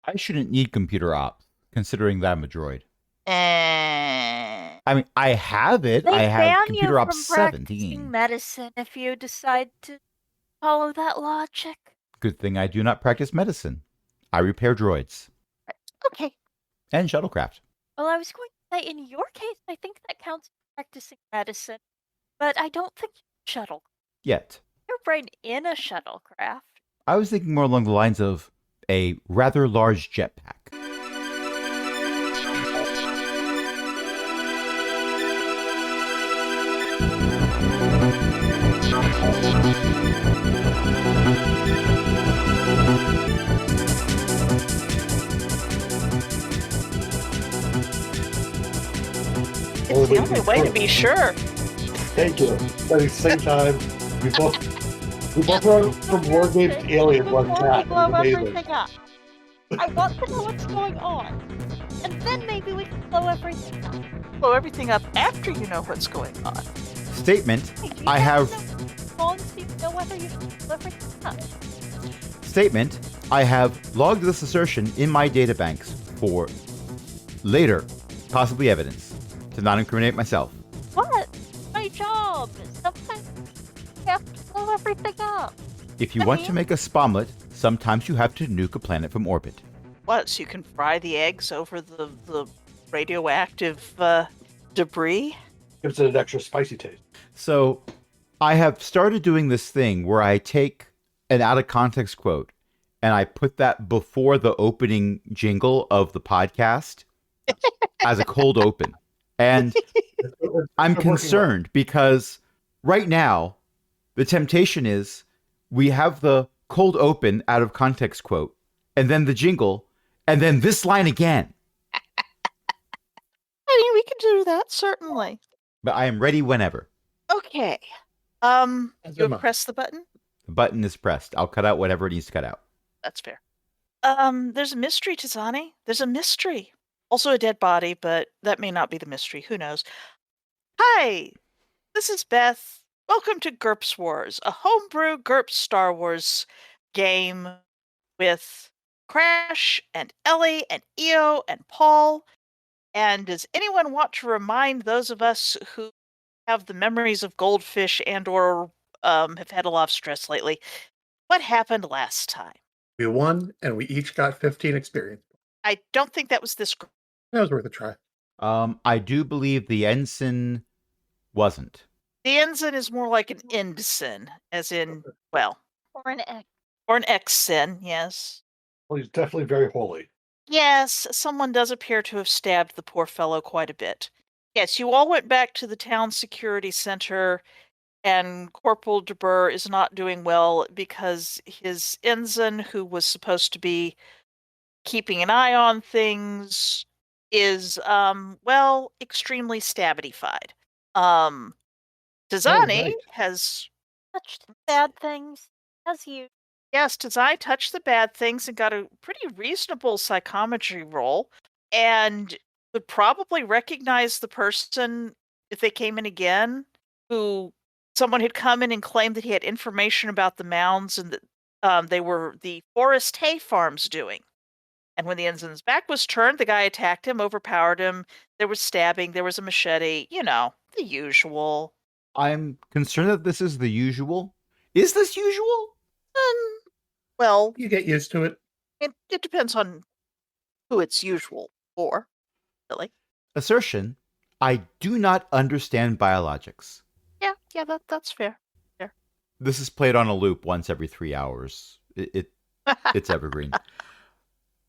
I shouldn't need computer ops, considering that I'm a droid. Eh. I mean, I have it. I They have ban you computer ops from practicing 17. medicine if you decide to follow that logic. Good thing I do not practice medicine. I repair droids Okay. and shuttlecraft. Well, I was going to say, in your case, I think that counts as practicing medicine, but I don't think shuttle. Yet. Your brain in a shuttlecraft. I was thinking more along the lines of a rather large jetpack. It's the only way to be sure. Thank you. But at the same time, we both are from War Games Alien one Before we cat. blow Amazing. everything up. I want to know what's going on. And then maybe we can blow everything up. Blow everything up after you know what's going on. Statement. Hey, do you I have. long so you know whether you should blow everything up. Statement. I have logged this assertion in my databanks for later, possibly evidence, to not incriminate myself. What? My job. Sometimes you have to blow everything up. If you want to make a spomlet, sometimes you have to nuke a planet from orbit. What? So you can fry the eggs over the radioactive debris? Gives it an extra spicy taste. So, I have started doing this thing where I take an out of context quote and I put that before the opening jingle of the podcast as a cold open. And I'm concerned because right now the temptation is we have the cold open out of context quote and then the jingle and then this line again. I mean, we can do that, certainly. But I am ready whenever. Okay. You press the button? The button is pressed. I'll cut out whatever it needs to cut out. That's fair. There's a mystery, Tizani. There's a mystery. Also a dead body, but that may not be the mystery. Who knows? Hi, this is Beth. Welcome to GURPS Wars, a homebrew GURPS Star Wars game with Crash and Ellie and Eo and Paul. And does anyone want to remind those of us who have the memories of goldfish and or have had a lot of stress lately, what happened last time? We won, and we each got 15 experience. I don't think that was this group. That was worth a try. I do believe the ensign wasn't. The ensign is more like an ensign, as in, well, Or an egg. or an ex-sin, yes. Well, he's definitely very holy. Yes, someone does appear to have stabbed the poor fellow quite a bit. Yes, you all went back to the town security center, and Corporal DeBurr is not doing well because his ensign, who was supposed to be keeping an eye on things, is, well, extremely stabbityfied. Tizani right. has... Touched bad things, as you. Yes, Tizani touched the bad things and got a pretty reasonable psychometry roll, and would probably recognize the person if they came in again, who someone had come in and claimed that he had information about the mounds and that they were the forest hay farms doing. And when the ensign's back was turned, the guy attacked him, overpowered him. There was stabbing, there was a machete, you know, the usual. I'm concerned that this is the usual. Is this usual? Well, You get used to it. it depends on who it's usual for, really. Assertion. I do not understand biologics. Yeah, that's fair. This is played on a loop once every 3 hours. It's evergreen.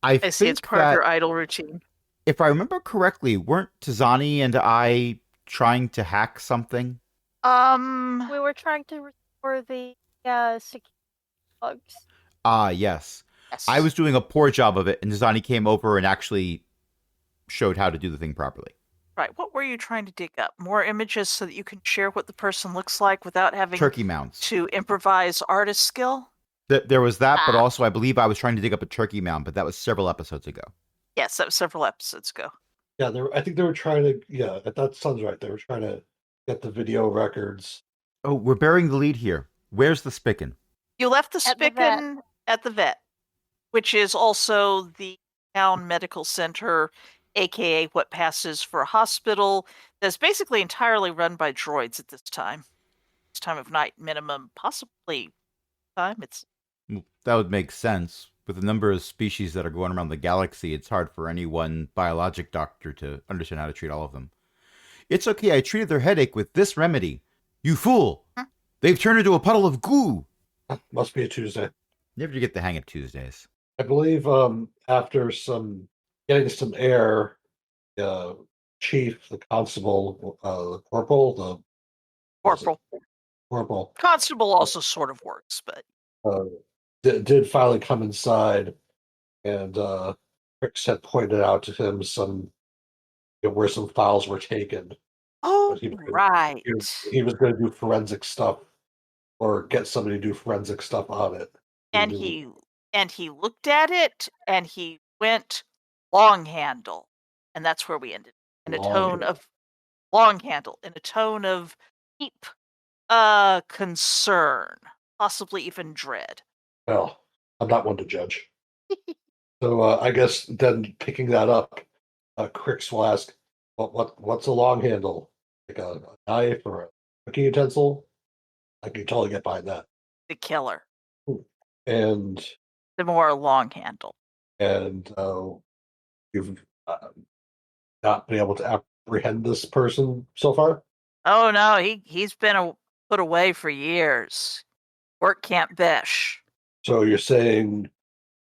I see it's part of your idle routine. If I remember correctly, weren't Tizani and I trying to hack something? We were trying to restore the security bugs. Ah, yes. I was doing a poor job of it, and Tizani came over and actually showed how to do the thing properly. Right. What were you trying to dig up? More images so that you can share what the person looks like without having Turkey mounds. to improvise artist skill? There was that, but also I believe I was trying to dig up a turkey mound, but that was several episodes ago. Yes, that was several episodes ago. Yeah, I think they were trying to. Yeah, that sounds right. They were trying to get the video records. Oh, we're burying the lead here. Where's the spicken? You left the At the vet. spicken at the vet, which is also the town medical center, aka what passes for a hospital, that's basically entirely run by droids at this time. This time of night minimum, possibly time. It's Well, that would make sense. With the number of species that are going around the galaxy, it's hard for any one biologic doctor to understand how to treat all of them. It's okay, I treated their headache with this remedy. You fool! Huh? They've turned into a puddle of goo! Must be a Tuesday. Never get the hang of Tuesdays. I believe after getting some air, chief, the constable, the corporal, corporal. corporal Constable also sort of works, but did finally come inside, and Rix had pointed out to him where some files were taken. oh, he- right. He was going to do forensic stuff, or get somebody to do forensic stuff on it. And he looked at it and he went long handle, and that's where we ended. In a tone of long handle, in a tone of deep concern, possibly even dread. Well, I'm not one to judge. So I guess then picking that up, Crix will ask, what's a long handle? Like a knife or a cooking utensil? I can totally get behind that. The killer. And The more long handle. You've not been able to apprehend this person so far? Oh no, he's been put away for years. Work Camp Besh. So you're saying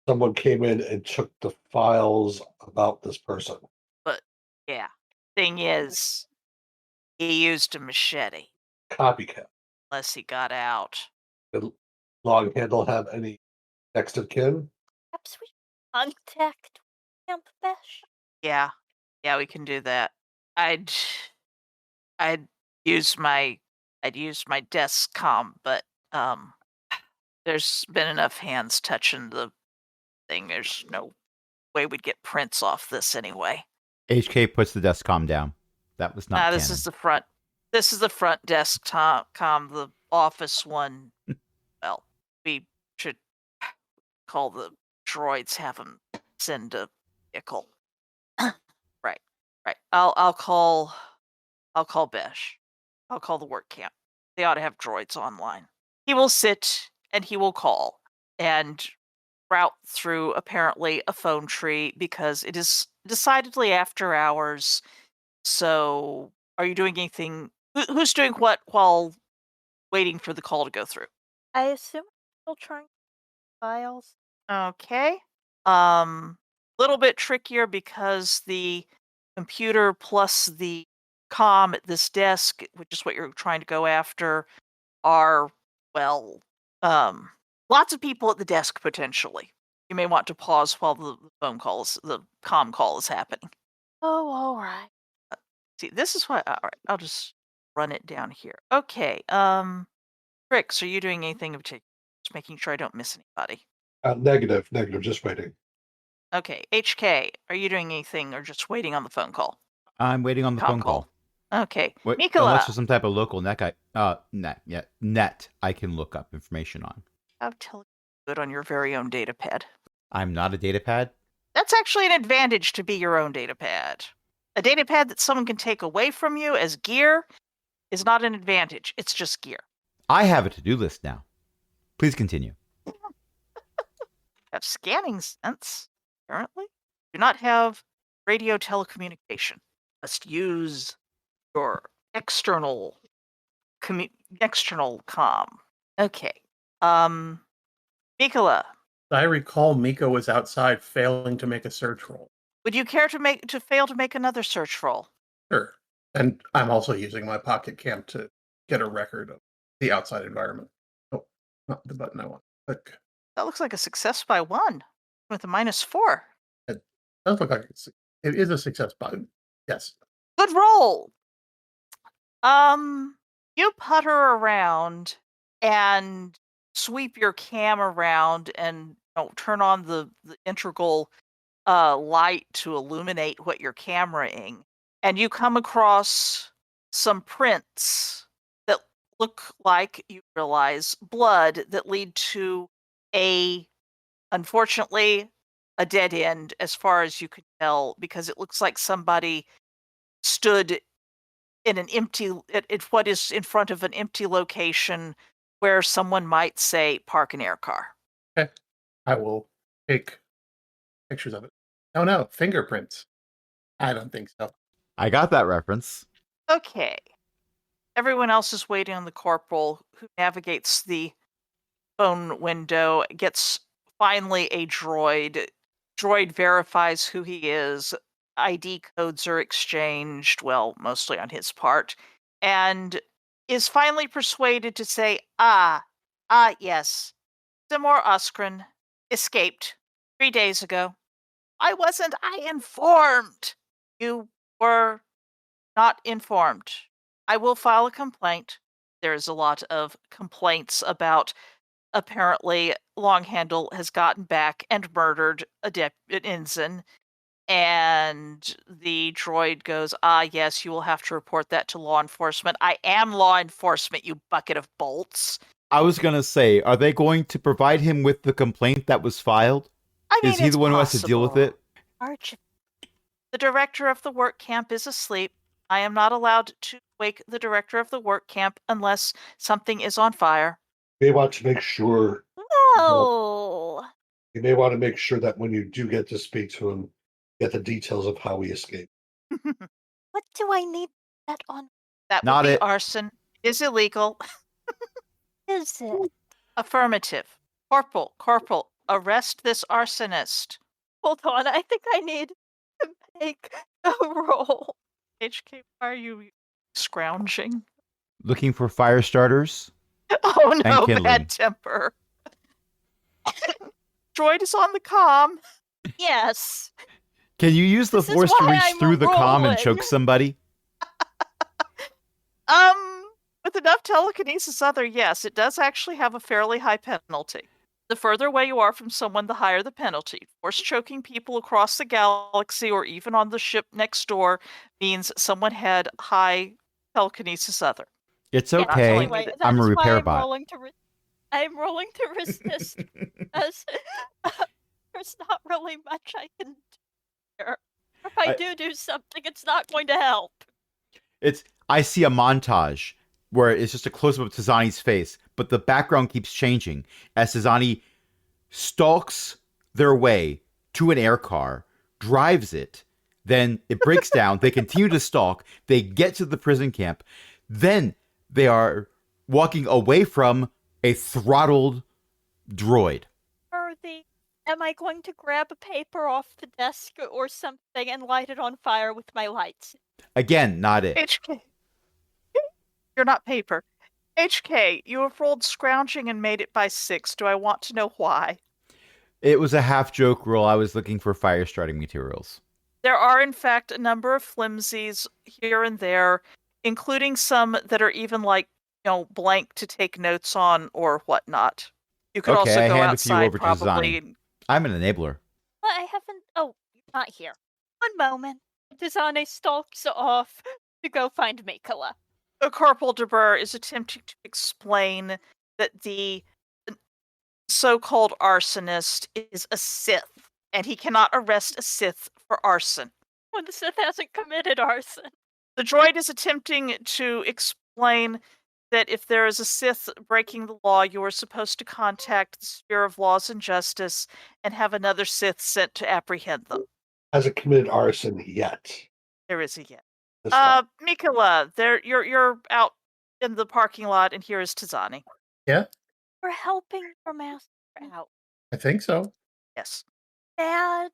someone came in and took the files about this person? But yeah, thing is, he used a machete. Copycat. Unless he got out. Did Long Handle have any next of kin? Perhaps we should contact Camp Besh. Yeah, we can do that. I'd use my desk comm, but there's been enough hands touching the thing. There's no way we'd get prints off this anyway. HK puts the desk comm down. That was not canon. This is the front. This is the front desk comm. The office one. Well, we should call the droids. Have them send a vehicle. Right. I'll call Besh. I'll call the work camp. They ought to have droids online. He will sit and he will call and route through apparently a phone tree because it is decidedly after hours. So, are you doing anything? Who's doing what while waiting for the call to go through? I assume still trying files. Okay. Little bit trickier because the computer plus the comm at this desk, which is what you're trying to go after, are lots of people at the desk potentially. You may want to pause while the comm call is happening. Oh, all right. See, this is why. All right, I'll just run it down here. Okay. Rix, are you doing anything in particular? Just making sure I don't miss anybody. Negative, just waiting. Okay, HK, are you doing anything or just waiting on the phone call? I'm waiting on the phone call. Okay, Wait, Mikola. unless there's some type of local net I can look up information on. I'll tell you good on your very own data pad. I'm not a data pad. That's actually an advantage to be your own data pad. A data pad that someone can take away from you as gear is not an advantage. It's just gear. I have a to-do list now. Please continue. Have scanning sense, apparently. Do not have radio telecommunication. Must use your external comm. Okay. Mikola, I recall Miko was outside failing to make a search roll. would you care to fail to make another search roll? Sure. And I'm also using my pocket cam to get a record of the outside environment. Oh, not the button I want. Click. That looks like a success by 1 with a -4. It does look like it is a success button. Yes. Good roll. You putter around and sweep your cam around and turn on the integral light to illuminate what you're cameraing, and you come across some prints that look like, you realize, blood that lead to unfortunately, a dead end as far as you could tell, because it looks like somebody stood in an empty, at what is in front of an empty location where someone might say park an air car. Okay. I will take pictures of it. Oh no, fingerprints. I don't think so. I got that reference. Okay. Everyone else is waiting on the corporal, who navigates the phone window, gets finally a droid. Droid verifies who he is. ID codes are exchanged, well, mostly on his part, and is finally persuaded to say, yes, Timor Oskren escaped 3 days ago. Why wasn't I informed? You were not informed. I will file a complaint. There's a lot of complaints about apparently Longhandle has gotten back and murdered an ensign. And the droid goes, yes, you will have to report that to law enforcement. I am law enforcement, you bucket of bolts. I was going to say, are they going to provide him with the complaint that was filed? I mean, Is he it's the one who has to deal with it? Arch. The director of the work camp is asleep. I am not allowed to wake the director of the work camp unless something is on fire. You may want to make sure. No. You may want to make sure that when you do get to speak to him, get the details of how he escaped. What do I need that on? That would Not be it. arson. Is illegal. Is it? Affirmative. Corporal, arrest this arsonist. Hold on, I think I need to make a roll. HK, why are you scrounging? Looking for fire starters? Oh no, kindling. bad temper. Droid is on the comm. Yes. Can you use the This is force to why reach I'm through the comm and rolling. choke somebody? With enough telekinesis yes, it does actually have a fairly high penalty. The further away you are from someone, the higher the penalty. Force choking people across the galaxy or even on the ship next door means someone had high telekinesis other. It's Yeah, okay. anyway, that I'm a is why repair I'm bot. I'm rolling to resist as there's not really much I can do here. If I do something, it's not going to help. I see a montage where it's just a close-up of Tizani's face, but the background keeps changing as Tizani stalks their way to an air car, drives it, then it breaks down, they continue to stalk, they get to the prison camp, then they are walking away from a throttled droid. Am I going to grab a paper off the desk or something and light it on fire with my lights? Again, not it. HK. You're not paper. HK, you have rolled scrounging and made it by 6. Do I want to know why? It was a half-joke roll. I was looking for fire starting materials. There are, in fact, a number of flimsies here and there, including some that are even blank to take notes on or whatnot. You could Okay, also I go hand a few outside, over to probably. Zani. I'm an enabler. But I haven't. Oh, not here. One moment. Tizane stalks off to go find Mikala. Corporal de Burr is attempting to explain that the so-called arsonist is a Sith, and he cannot arrest a Sith for arson. When the Sith hasn't committed arson. The droid is attempting to explain that if there is a Sith breaking the law, you are supposed to contact the Sphere of Laws and Justice and have another Sith sent to apprehend them. Hasn't committed arson yet. There is a yet. This time. Mikala, you're out in the parking lot, and here is Tizani. Yeah, We're helping your master out. I think so. Yes. Dad,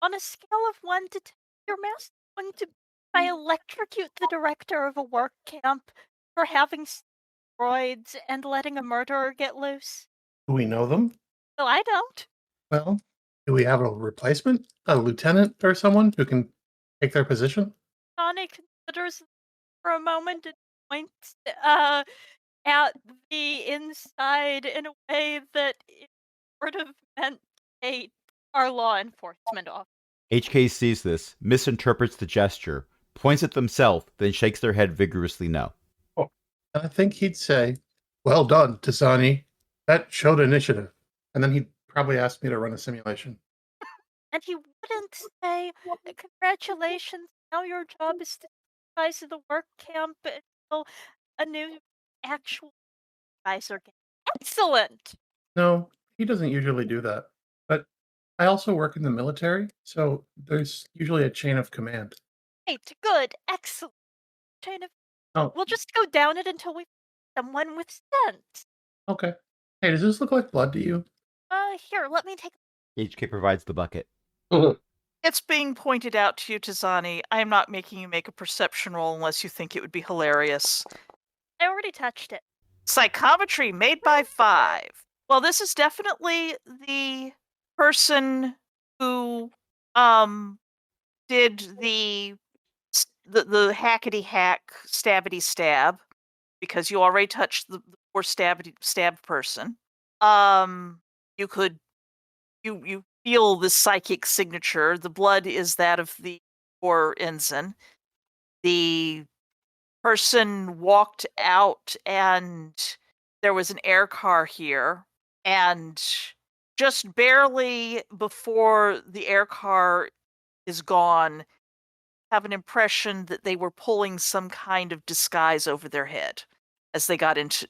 on a scale of 1 to 10, your master going to I electrocute the director of a work camp for having steroids and letting a murderer get loose? Do we know them? No, I don't. Well, do we have a replacement? A lieutenant or someone who can take their position? Johnny considers for a moment and points at the inside in a way that it sort of meant our law enforcement officer. HK sees this, misinterprets the gesture, points at themselves, then shakes their head vigorously no. I think he'd say, "Well done, Tisani. That showed initiative." And then he'd probably ask me to run a simulation. And he wouldn't say, congratulations, now your job is to supervise the work camp until a new actual supervisor gets. Excellent! No, he doesn't usually do that. But I also work in the military, so there's usually a chain of command. Great, good, excellent. Chain of. Oh, We'll just go down it until we find someone with sense. okay. Hey, does this look like blood to you? Here, let me take. HK provides the bucket. It's being pointed out to you, Tizani. I am not making you make a perception roll unless you think it would be hilarious. I already touched it. Psychometry made by 5. Well, this is definitely the person who did the hackety hack stabbity stab, because you already touched the poor stab person. You could you feel the psychic signature. The blood is that of the poor ensign. The person walked out and there was an air car here, and just barely before the air car is gone, have an impression that they were pulling some kind of disguise over their head as they got into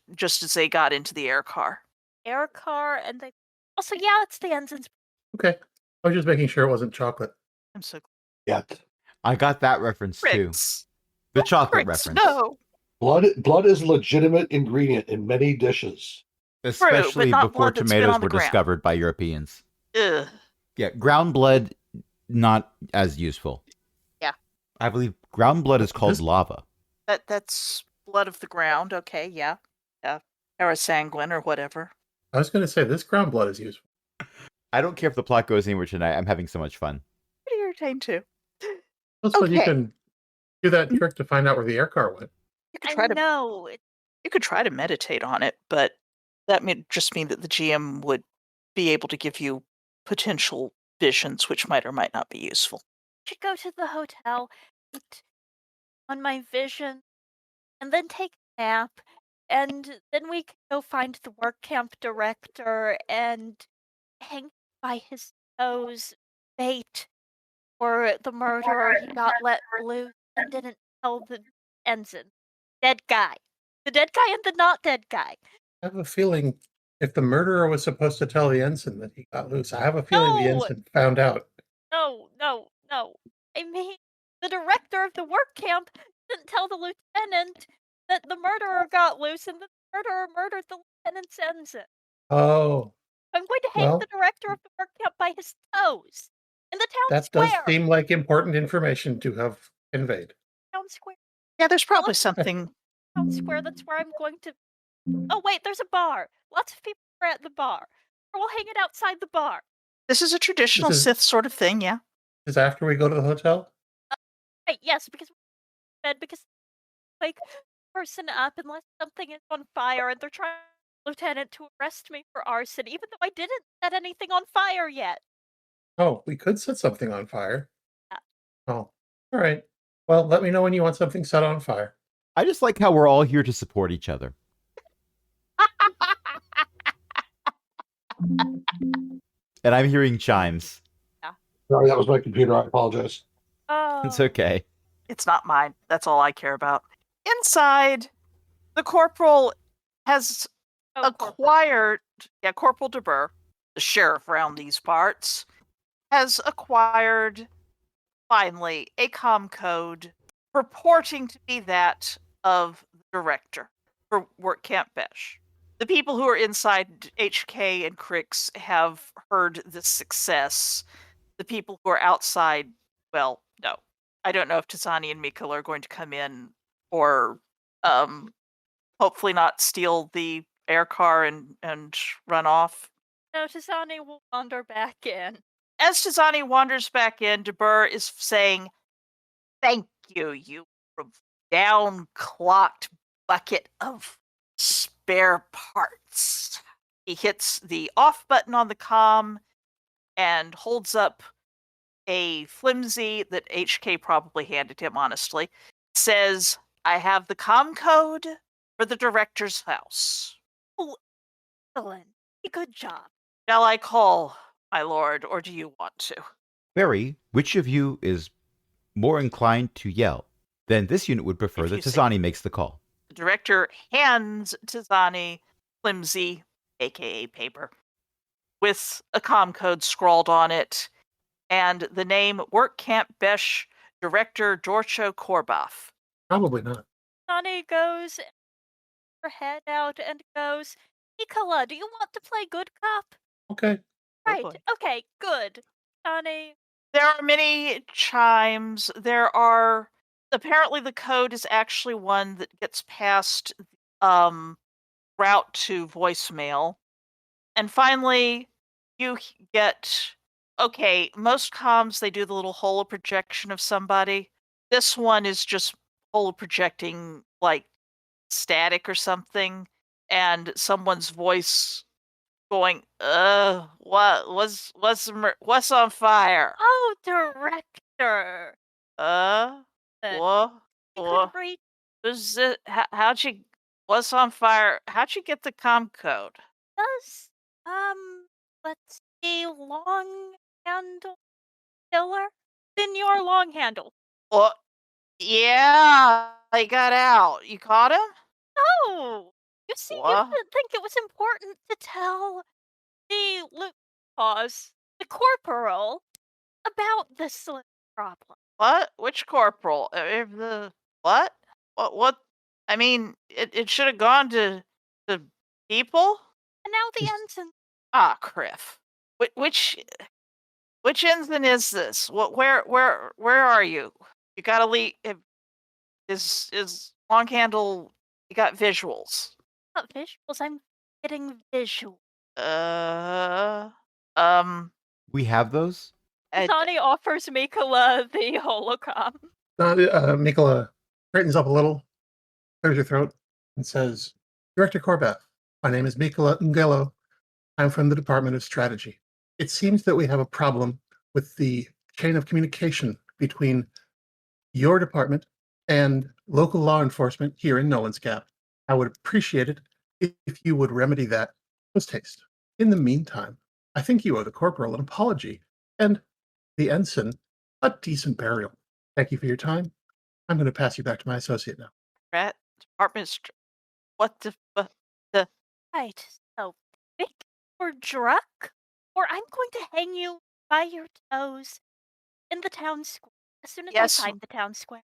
the air car. Air car, and they. Also, yeah, it's the ensign's. Okay. I was just making sure it wasn't chocolate. I'm so Yet. I got that reference too. Cricks. The chocolate Cricks, reference. no. Blood is a legitimate ingredient in many dishes. Especially not before blood that's been tomatoes on the were ground. discovered by Europeans. Ugh. Yeah, ground blood, not as useful. Yeah. I believe ground blood is called lava. That's blood of the ground. Okay, yeah. Or sanguine or whatever. I was going to say, this ground blood is useful. I don't care if the plot goes anywhere tonight. I'm having so much fun. Pretty irritating too. Plus, when you Okay. can do that trick to find out where the air car went. You could I try to know. you could try to meditate on it, but that would just mean that the GM would be able to give you potential visions, which might or might not be useful. Should go to the hotel, eat on my vision, and then take a nap, and then we can go find the work camp director and hang by his toes, bait for the murderer. He got let loose and didn't tell the ensign. Dead guy. The dead guy and the not dead guy. I have a feeling if the murderer was supposed to tell the ensign that he got loose, I have a feeling the No! ensign found out. No. I mean, the director of the work camp didn't tell the lieutenant that the murderer got loose and the murderer murdered the lieutenant's ensign. Oh, I'm going to hang Well- the director of the work camp by his toes in the town that square. does seem like important information to have conveyed. Town square. Yeah, there's probably let's- something. Town square. That's where I'm going to. Oh wait, there's a bar. Lots of people are at the bar. Or we'll hang it outside the bar. This is a traditional This is- Sith sort of thing, yeah. Is after we go to the hotel? Right, yes, because wake person up unless something is on fire and they're trying lieutenant to arrest me for arson, even though I didn't set anything on fire yet. Oh, we could set something on fire. Yeah. Oh, all right. Well, let me know when you want something set on fire. I just like how we're all here to support each other. And I'm hearing chimes. Sorry, that was my computer. I apologize. Oh, It's okay. It's not mine. That's all I care about. Inside, the corporal has acquired, Corporal DeBur, the sheriff around these parts, has acquired, finally, a comm code purporting to be that of the director for Work Camp Besh. The people who are inside HK and Crix have heard the success. The people who are outside, well, no. I don't know if Tizani and Mikkel are going to come in or hopefully not steal the air car and run off. no, Tizani will wander back in. As Tizani wanders back in, DeBur is saying, "Thank you, you down-clocked bucket of spare parts." He hits the off button on the comm and holds up a flimsy that HK probably handed him, honestly. Says, "I have the comm code for the director's house. Excellent. Good job. Shall I call, my lord, or do you want to?" Barry, which of you is more inclined to yell? Then this unit would prefer If that you say- Tizani makes the call. The director hands Tizani flimsy, aka paper, with a comm code scrawled on it, and the name Work Camp Besh Director Dorcho Korboff. Probably not. Sonny goes her head out and goes, Nicola, do you want to play good cop? Okay. Oh, Right. boy. Okay, good. Sonny, There are many chimes. There are apparently the code is actually one that gets passed route to voicemail. And finally, you get okay, most comms they do the little holo projection of somebody. This one is just holo projecting like static or something, and someone's voice going, what's on fire? oh, director. Then What? you What? could read Is it, how'd you, what's on fire? How'd you get the comm code? does, let's see, long handle killer? Then your long handle. Well, yeah, I got out. You caught him? Oh, you see, you What? didn't think it was important to tell the corporal about this slick problem. What? Which corporal? The what? What? I mean, it should have gone to the people. And now the ensign. Ah, Criff. Which ensign is this? What? Where are you? You gotta leave. Is long handle? You got visuals. Not visuals, I'm getting visual. We have those? Sonny offers Mikola the holocom. Mikola straightens up a little, clears her throat, and says, Director Korbath, my name is Mikola Ngelo. I'm from the Department of Strategy. It seems that we have a problem with the chain of communication between your department and local law enforcement here in Nolan's Gap. I would appreciate it if you would remedy that post haste. In the meantime, I think you owe the corporal an apology and the ensign a decent burial. Thank you for your time. I'm going to pass you back to my associate now. Rat department. What the? Right, so pick or druck, or I'm going to hang you by your toes in the town square as soon as Yes. I find the town square.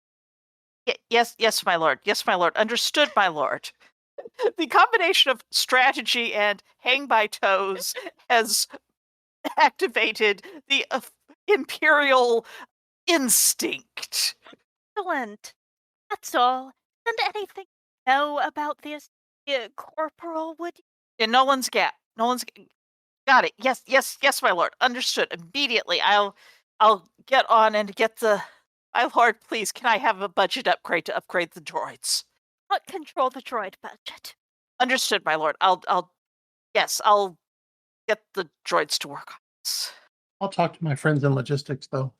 Yes, my lord. Yes, my lord. Understood, my lord. The combination of strategy and hang by toes has activated the imperial instinct. Excellent. That's all. And anything you know about this corporal, would you? In Nolan's Gap. Got it. Yes, my lord. Understood. Immediately. I'll get on and get the. My lord, please, can I have a budget upgrade to upgrade the droids? Not control the droid budget. Understood, my lord. I'll get the droids to work on this. I'll talk to my friends in logistics, though,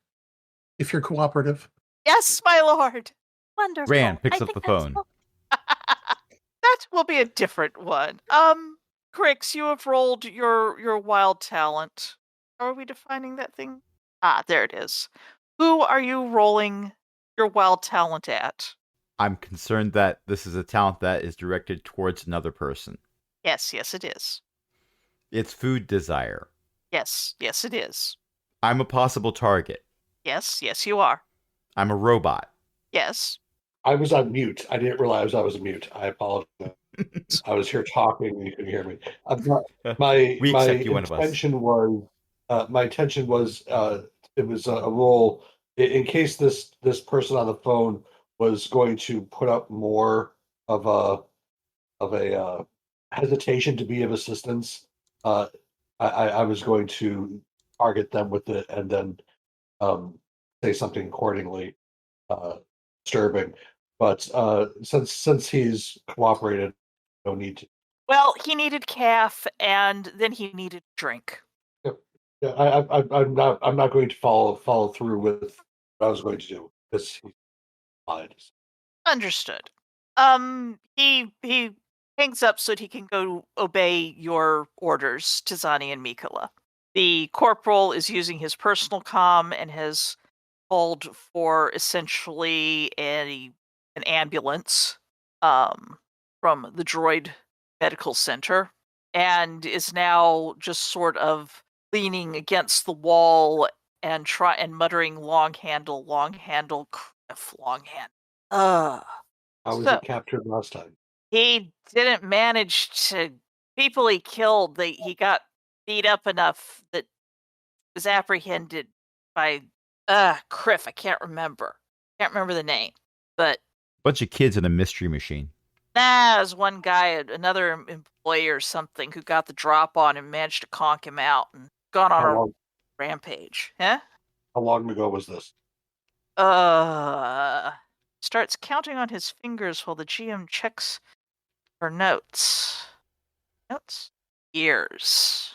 if you're cooperative. Yes, my lord. Wonderful. Rand picks I up think the that's phone. all- That will be a different one. Crix, you have rolled your wild talent. How are we defining that thing? Ah, there it is. Who are you rolling your wild talent at? I'm concerned that this is a talent that is directed towards another person. Yes, it is. It's food desire. Yes, it is. I'm a possible target. Yes, you are. I'm a robot. Yes. I was on mute. I didn't realize I was mute. I apologize. I was here talking and you couldn't hear me. My We accept you, one of us. intention was it was a role in case this person on the phone was going to put up more of a hesitation to be of assistance. I was going to target them with it and then say something accordingly disturbing. But since he's cooperated, no need to. Well, he needed calf, and then he needed drink. Yeah, I'm not going to follow through with what I was going to do because he lied. Understood. He hangs up so that he can go obey your orders, Tizani and Mikola. The corporal is using his personal comm and has called for essentially an ambulance from the droid medical center, and is now just sort of leaning against the wall and muttering long handle, Criff, long handle. How was So he captured last time? he didn't manage to people he killed. He got beat up enough that was apprehended by Criff. I can't remember the name, but Bunch of kids in a mystery machine. it was one guy, another employee or something, who got the drop on him, managed to conk him out, and gone on How a long, rampage. Huh? how long ago was this? Starts counting on his fingers while the GM checks for notes. Years.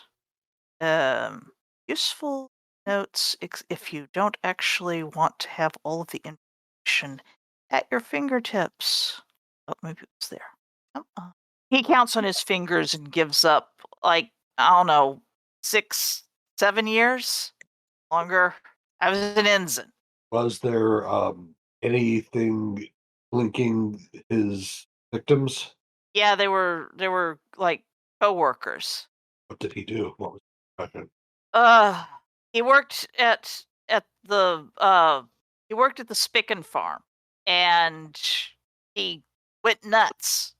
Useful notes if you don't actually want to have all of the information at your fingertips. Oh, maybe it was there. Come on. He counts on his fingers and gives up, like, I don't know, 6, 7 years? Longer. I was an ensign. Was there anything linking his victims? Yeah, they were like co-workers. What did he do? What was the question? He worked at the Spicken farm, and he went nuts.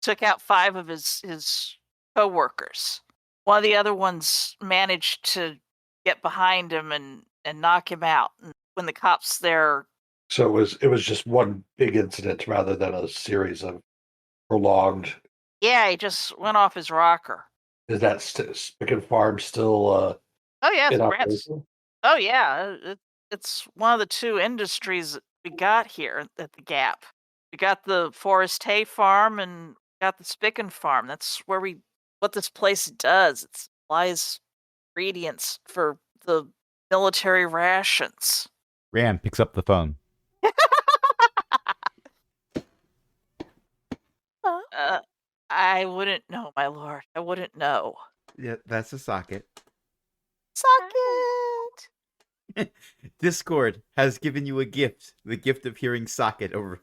Took out 5 of his co-workers. One of the other ones managed to get behind him and knock him out. And when the cops there, So it was just one big incident rather than a series of prolonged. yeah, he just went off his rocker. Is that Spicken Farm still Oh yeah, it's in Grant's. operation? Oh yeah, it's one of the 2 industries that we got here at the Gap. We got the Forest Hay farm and got the Spicken farm. That's where what this place does. It supplies ingredients for the military rations. Ram picks up the phone. I wouldn't know, my lord. I wouldn't know. Yeah, that's a socket. Socket! Discord has given you a gift. The gift of hearing socket over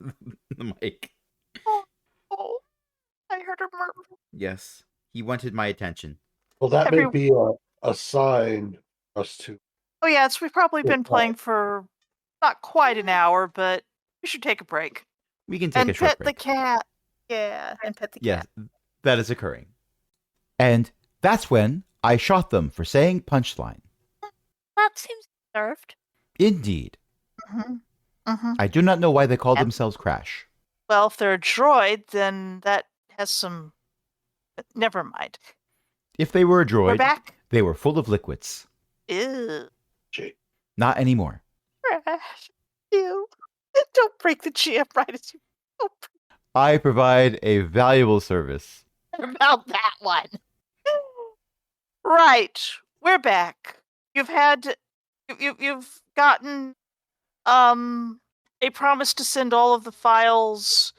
the mic. Oh, I heard a murmur. Yes. He wanted my attention. Well, that Every- may be a sign for us to. Oh yes, we've probably Good been playing for not quite an hour, but we should take a break. We can take And a short pet break. the cat. Yeah, and pet the Yes, cat. that is occurring. And that's when I shot them for saying punchline. That seems deserved. Indeed. Mm-hmm. Mm-hmm. I do not know why they call And- themselves Crash. Well, if they're a droid, then that has some. Never mind. If they were a We're droid, back. they were full of liquids. Ew. Not anymore. Crash. Ew. Don't break the GM right as you. Don't I provide a valuable service. break about that one. Right. We're back. You've gotten a promise to send all of the files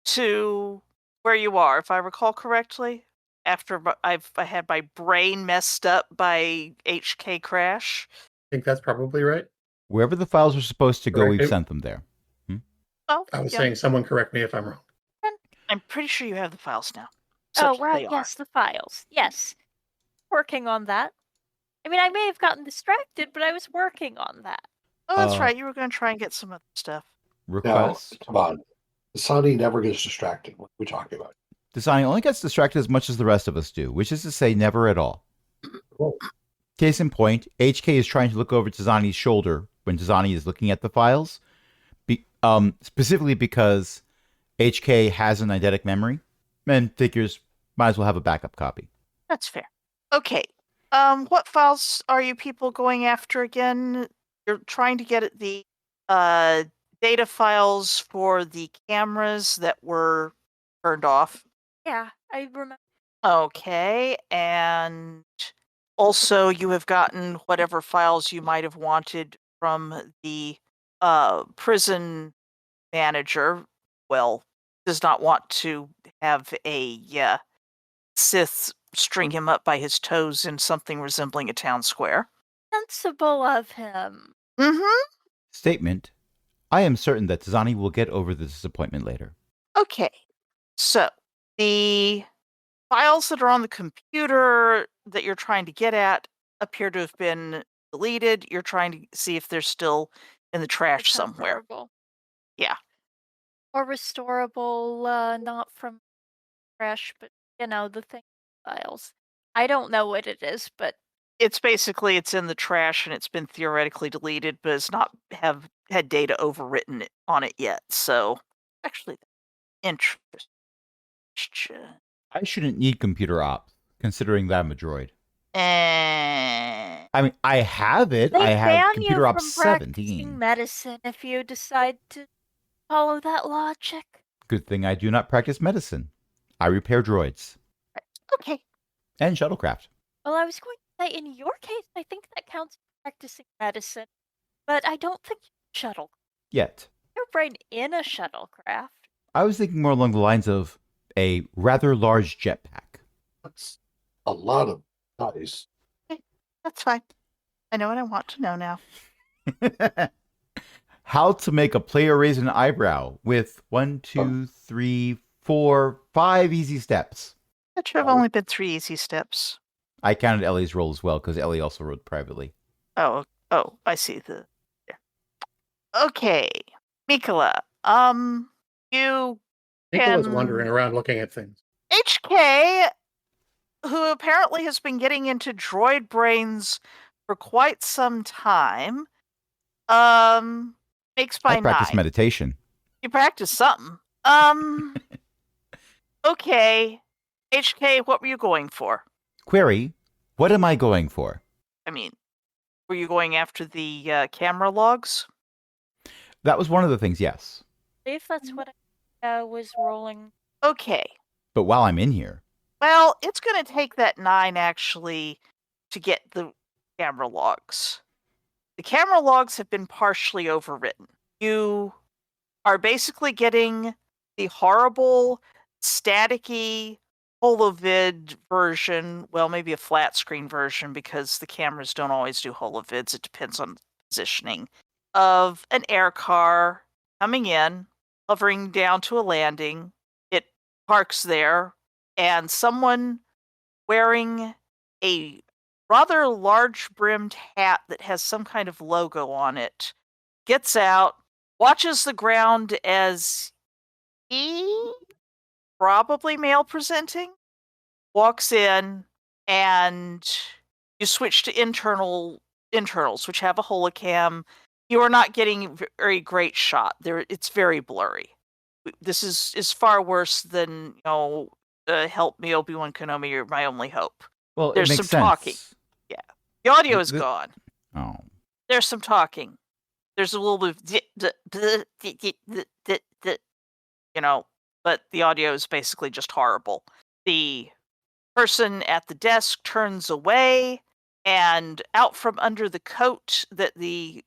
to where you are, if I recall correctly. After I had my brain messed up by HK Crash. I think that's probably right. Wherever the files were supposed to go, Correct. we've sent them there. Oh, I was yeah. saying, someone correct me if I'm wrong. I'm pretty sure you have the files now. Oh, Such right. they are. Yes, the files. Yes. Working on that. I mean, I may have gotten distracted, but I was working on that. Oh, that's Uh, right. You were going to try and get some other stuff. Now, Request. come on. Sonny never gets distracted. What are we talking about? Dasani only gets distracted as much as the rest of us do, which is to say, never at all. Oh. Case in point, HK is trying to look over Tazani's shoulder when Tazani is looking at the files, specifically because HK has an eidetic memory and figures might as well have a backup copy. That's fair. Okay. What files are you people going after again? You're trying to get at the data files for the cameras that were turned off. Yeah, I remember. Okay, and also you have gotten whatever files you might have wanted from the prison manager. Well, does not want to have a Sith string him up by his toes in something resembling a town square. Sensible of him. Mm-hmm. Statement. I am certain that Tazani will get over the disappointment later. Okay. So, the files that are on the computer that you're trying to get at appear to have been deleted. You're trying to see if they're still in the trash somewhere. Recoverable. Yeah. Or restorable, not from trash, but, the thing files. I don't know what it is, but It's basically it's in the trash and it's been theoretically deleted, but it's not have had data overwritten on it yet. So, actually, interesting. I shouldn't need computer ops, considering that I'm a droid. Eh, I mean, I have it. they I have ban computer you ops from practicing 17. medicine if you decide to follow that logic. Good thing I do not practice medicine. I repair droids okay. and shuttlecraft. Well, I was going to say, in your case, I think that counts as practicing medicine, but I don't think shuttle. Yet. Your brain in a shuttlecraft. I was thinking more along the lines of a rather large jetpack. That's a lot of dice. That's fine. I know what I want to know now. How to make a player raise an eyebrow with 1, 2, 3, 4, 5 easy steps. That should have only been 3 easy steps. I counted Ellie's roll as well because Ellie also wrote privately. Oh, I see the. Yeah. Okay, Mikola. You Nicola's can- wandering around looking at things. HK, who apparently has been getting into droid brains for quite some time, makes by I practice 9. meditation. You practice something. Okay, HK, what were you going for? Query, what am I going for? I mean, were you going after the camera logs? That was one of the things, yes. I believe that's what I was rolling. Okay. But while I'm in here, Well, it's going to take that 9 actually to get the camera logs. The camera logs have been partially overwritten. You are basically getting the horrible, staticky holovid version. Well, maybe a flat screen version because the cameras don't always do holovids. It depends on positioning of an air car coming in, hovering down to a landing. It parks there, and someone wearing a rather large brimmed hat that has some kind of logo on it gets out, watches the ground as he, probably male presenting, walks in, and you switch to internals, which have a holocam. You are not getting a very great shot. It's very blurry. This is far worse than, help me, Obi-Wan Kenobi, you're my only hope. well, There's it makes some sense. talking. The audio is The- gone. Oh, There's some talking. There's a little bit of, but the audio is basically just horrible. The person at the desk turns away, and out from under the coat that the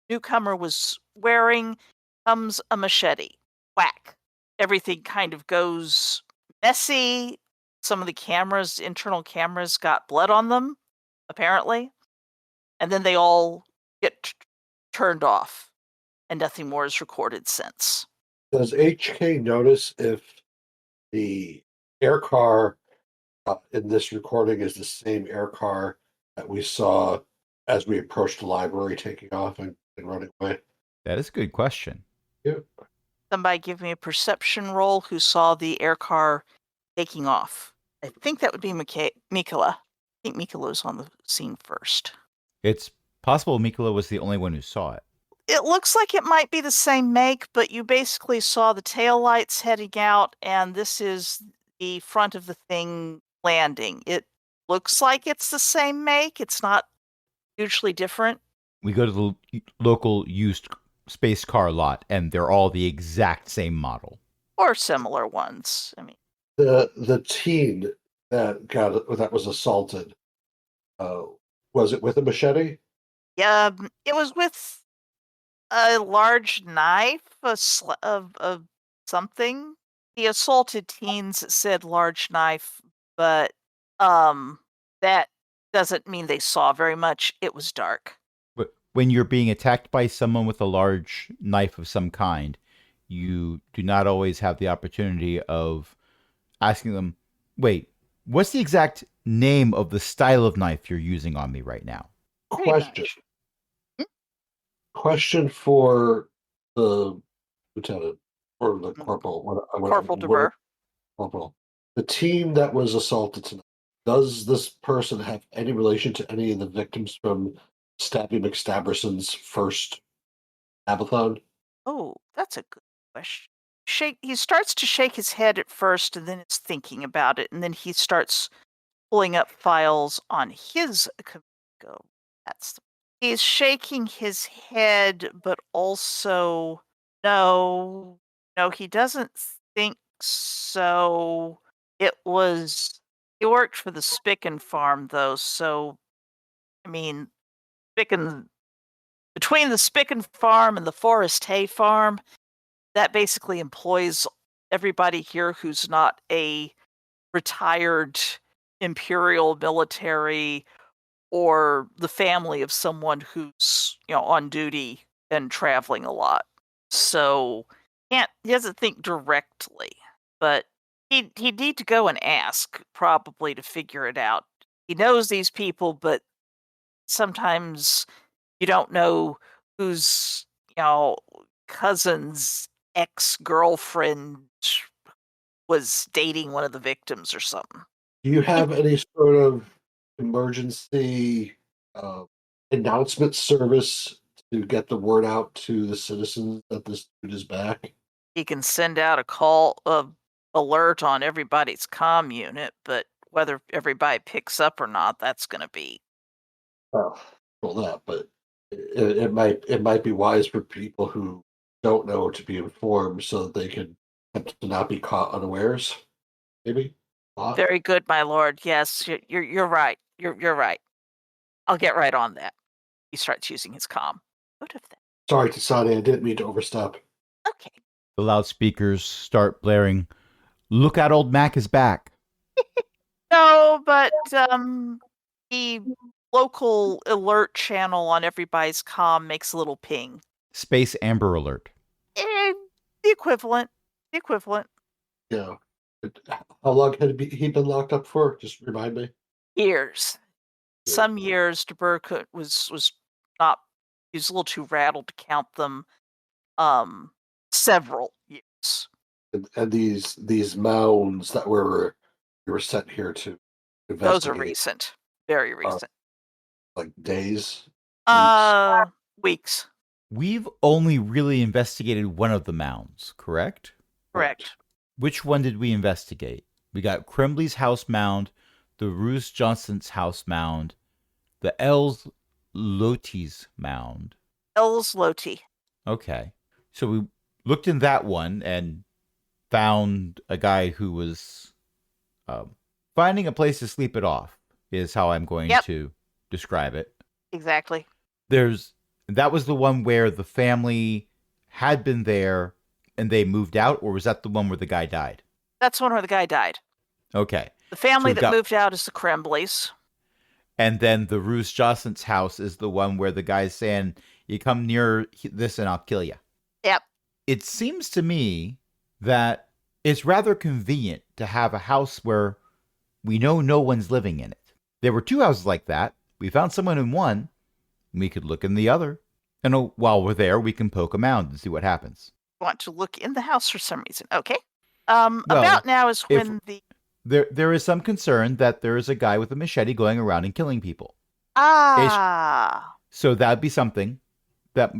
newcomer was wearing comes a machete. Whack. Everything kind of goes messy. Some of the internal cameras got blood on them, apparently. And then they all get turned off, and nothing more is recorded since. Does HK notice if the air car in this recording is the same air car that we saw as we approached the library taking off and running away? that is a good question. Somebody give me a perception roll who saw the air car taking off. I think that would be Mikola. I think Mikola's on the scene first. It's possible Mikola was the only one who saw it. It looks like it might be the same make, but you basically saw the taillights heading out, and this is the front of the thing landing. It looks like it's the same make. It's not hugely different. We go to the local used space car lot, and they're all the exact same model. Or similar ones. I mean, The teen that was assaulted, was it with a machete? yeah, it was with a large knife, of something. The assaulted teens said large knife, but That doesn't mean they saw very much. It was dark. But when you're being attacked by someone with a large knife of some kind, you do not always have the opportunity of asking them, wait, what's the exact name of the style of knife you're using on me right now? Pretty Question. much. Question for the lieutenant or the corporal. Corporal DeBur. Corporal. The team that was assaulted tonight. Does this person have any relation to any of the victims from Stabby McStabberson's first abathon? Oh, that's a good question. He starts to shake his head at first, and then it's thinking about it, and then he starts pulling up files on his go. He's shaking his head, but also no, he doesn't think so. He worked for the Spicken farm though, so I mean, Spicken between the Spicken farm and the Forest Hay farm, that basically employs everybody here who's not a retired imperial military or the family of someone who's on duty and traveling a lot. So he doesn't think directly, but he'd need to go and ask probably to figure it out. He knows these people, but sometimes you don't know whose cousin's ex-girlfriend was dating one of the victims or something. Do you have any sort of emergency announcement service to get the word out to the citizens that this dude is back? He can send out a call alert on everybody's comm unit, but whether everybody picks up or not, that's going to be. Well, that, but it might be wise for people who don't know to be informed so that they can to not be caught unawares. Maybe. Very good, my lord. Yes, you're right. You're right. I'll get right on that. He starts using his comm. What of that? Sorry, Tasani, I didn't mean to overstep. Okay. The loudspeakers start blaring, "Look out, old Mac is back." No, but the local alert channel on everybody's comm makes a little ping. Space Amber Alert. The equivalent. The equivalent. Yeah. How long had he been locked up for? Just remind me. Years. Yeah. Some years DeBurr was not. He was a little too rattled to count them. Several years. And these mounds that were sent here to investigate. Those are recent. Very recent. Like days? Weeks. We've only really investigated one of the mounds, correct? Correct. Which one did we investigate? We got Crembley's house mound, the Roos Johnson's house mound, the Els Loti's mound. Els Loti. Okay. So we looked in that one and found a guy who was finding a place to sleep it off, is how I'm going to describe it. Exactly. That was the one where the family had been there and they moved out, or was that the one where the guy died? That's the one where the guy died. Okay. The family that moved out is the Crembleys. And then the Roos Johnson's house is the one where the guy's saying, "You come near this and I'll kill you." Yep. It seems to me that it's rather convenient to have a house where we know no one's living in it. There were two houses like that. We found someone in one. We could look in the other. And while we're there, we can poke a mound and see what happens. Want to look in the house for some reason. Okay. About now is when There is some concern that there is a guy with a machete going around and killing people. So that'd be something that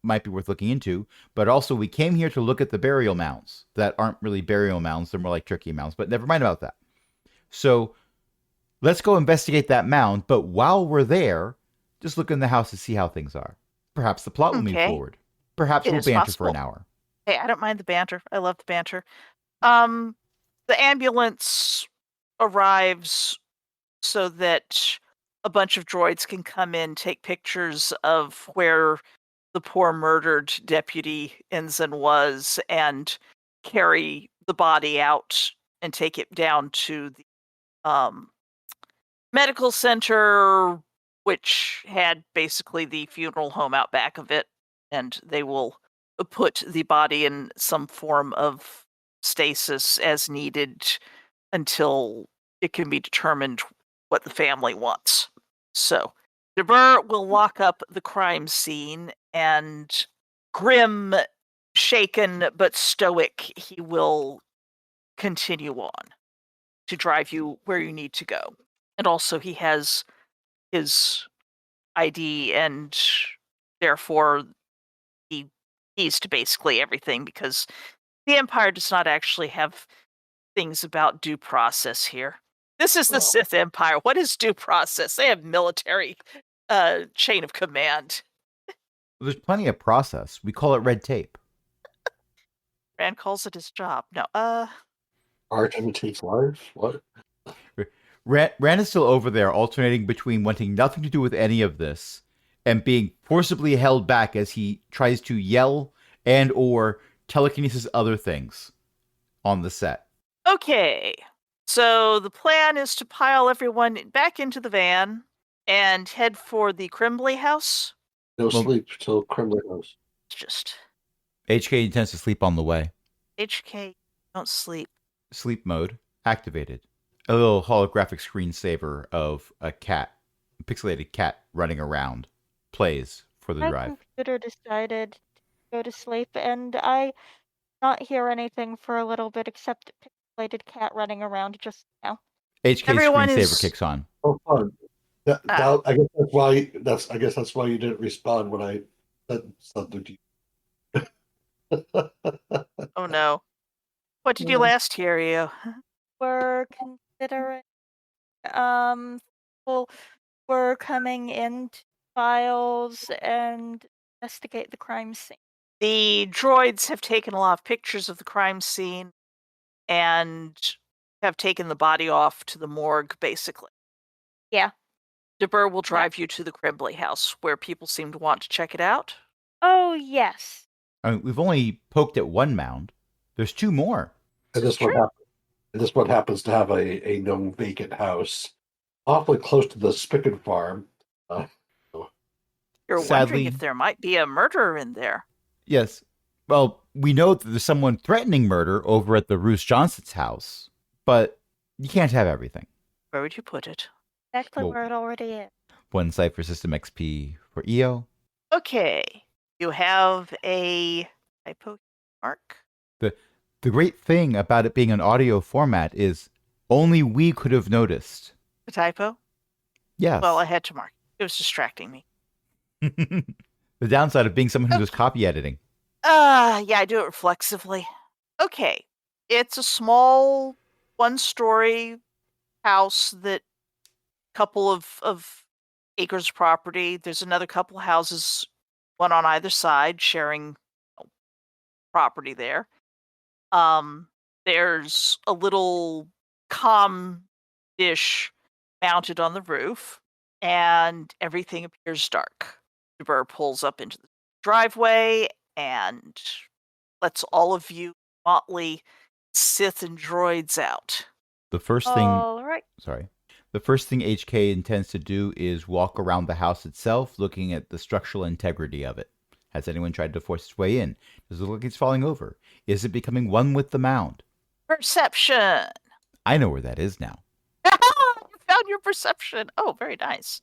might be worth looking into. But also, we came here to look at the burial mounds that aren't really burial mounds. They're more like turkey mounds, but never mind about that. So let's go investigate that mound. But while we're there, just look in the house to see how things are. Perhaps the plot will move forward. Perhaps we'll banter for an hour. Hey, I don't mind the banter. I love the banter. The ambulance arrives so that a bunch of droids can come in, take pictures of where the poor murdered deputy ensign was, and carry the body out and take it down to the medical center, which had basically the funeral home out back of it, and they will put the body in some form of stasis as needed until it can be determined what the family wants. So, DeBur will lock up the crime scene, and grim, shaken, but stoic, he will continue on to drive you where you need to go. And also, he has his ID, and therefore he keys to basically everything, because the Empire does not actually have things about due process here. This is the Well. Sith Empire. What is due process? They have military chain of command. There's plenty of process. We call it red tape. Rand calls it his job. No, Art imitates life? What? Rand is still over there, alternating between wanting nothing to do with any of this and being forcibly held back as he tries to yell and or telekinesis other things on the set. okay. So the plan is to pile everyone back into the van and head for the Crimbley house. No Well- sleep till Kremlin House. It's just HK intends to sleep on the way. HK, don't sleep. Sleep mode activated. A little holographic screensaver of a cat, a pixelated cat running around, plays for the My drive. computer decided to go to sleep, and I not hear anything for a little bit except a pixelated cat running around just now. HK Everyone screensaver is- kicks on. Oh, fun. I guess that's why. I guess that's why you didn't respond when I said something to you. Oh no. What did you Yeah. last hear, you? We're considering people were coming into files and investigate the crime scene. The droids have taken a lot of pictures of the crime scene and have taken the body off to the morgue, basically. Yeah. DeBur will drive you to the Crimbley house, where people seem to want to check it out. Oh yes. I mean, we've only poked at one mound. There's two more. And this one happens. And this one happens to have a known vacant house, awfully close to the Spicken farm. You're Sadly- wondering if there might be a murderer in there. Yes. Well, we know that there's someone threatening murder over at the Roose Johnson's house, but you can't have everything. Where would you put it? Exactly Well- where it already is. One site for System XP for EO. Okay. You have a typo mark. The great thing about it being an audio format is only we could have noticed. A typo? Yes. Well, I had to mark. It was distracting me. The downside of being someone who does copy editing. Yeah, I do it reflexively. Okay. It's a small one-story house that couple of acres of property. There's another couple houses, one on either side, sharing property there. There's a little comm dish mounted on the roof, and everything appears dark. DeBur pulls up into the driveway and lets all of you motley Sith and droids out. The first thing All right. sorry. The first thing HK intends to do is walk around the house itself, looking at the structural integrity of it. Has anyone tried to force its way in? Does it look like it's falling over? Is it becoming one with the mound? Perception. I know where that is now. You found your perception. Oh, very nice.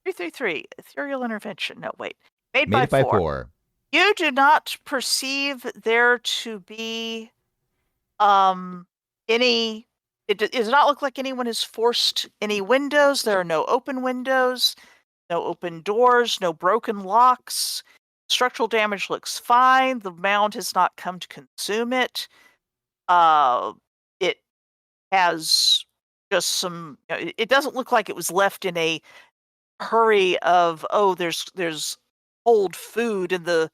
333. Ethereal intervention. No, wait. Made Made by it by 4. 4. You do not perceive there to be any. It does not look like anyone has forced any windows. There are no open windows, no open doors, no broken locks. Structural damage looks fine. The mound has not come to consume it. It has just some. It doesn't look like it was left in a hurry of, oh, there's old food in the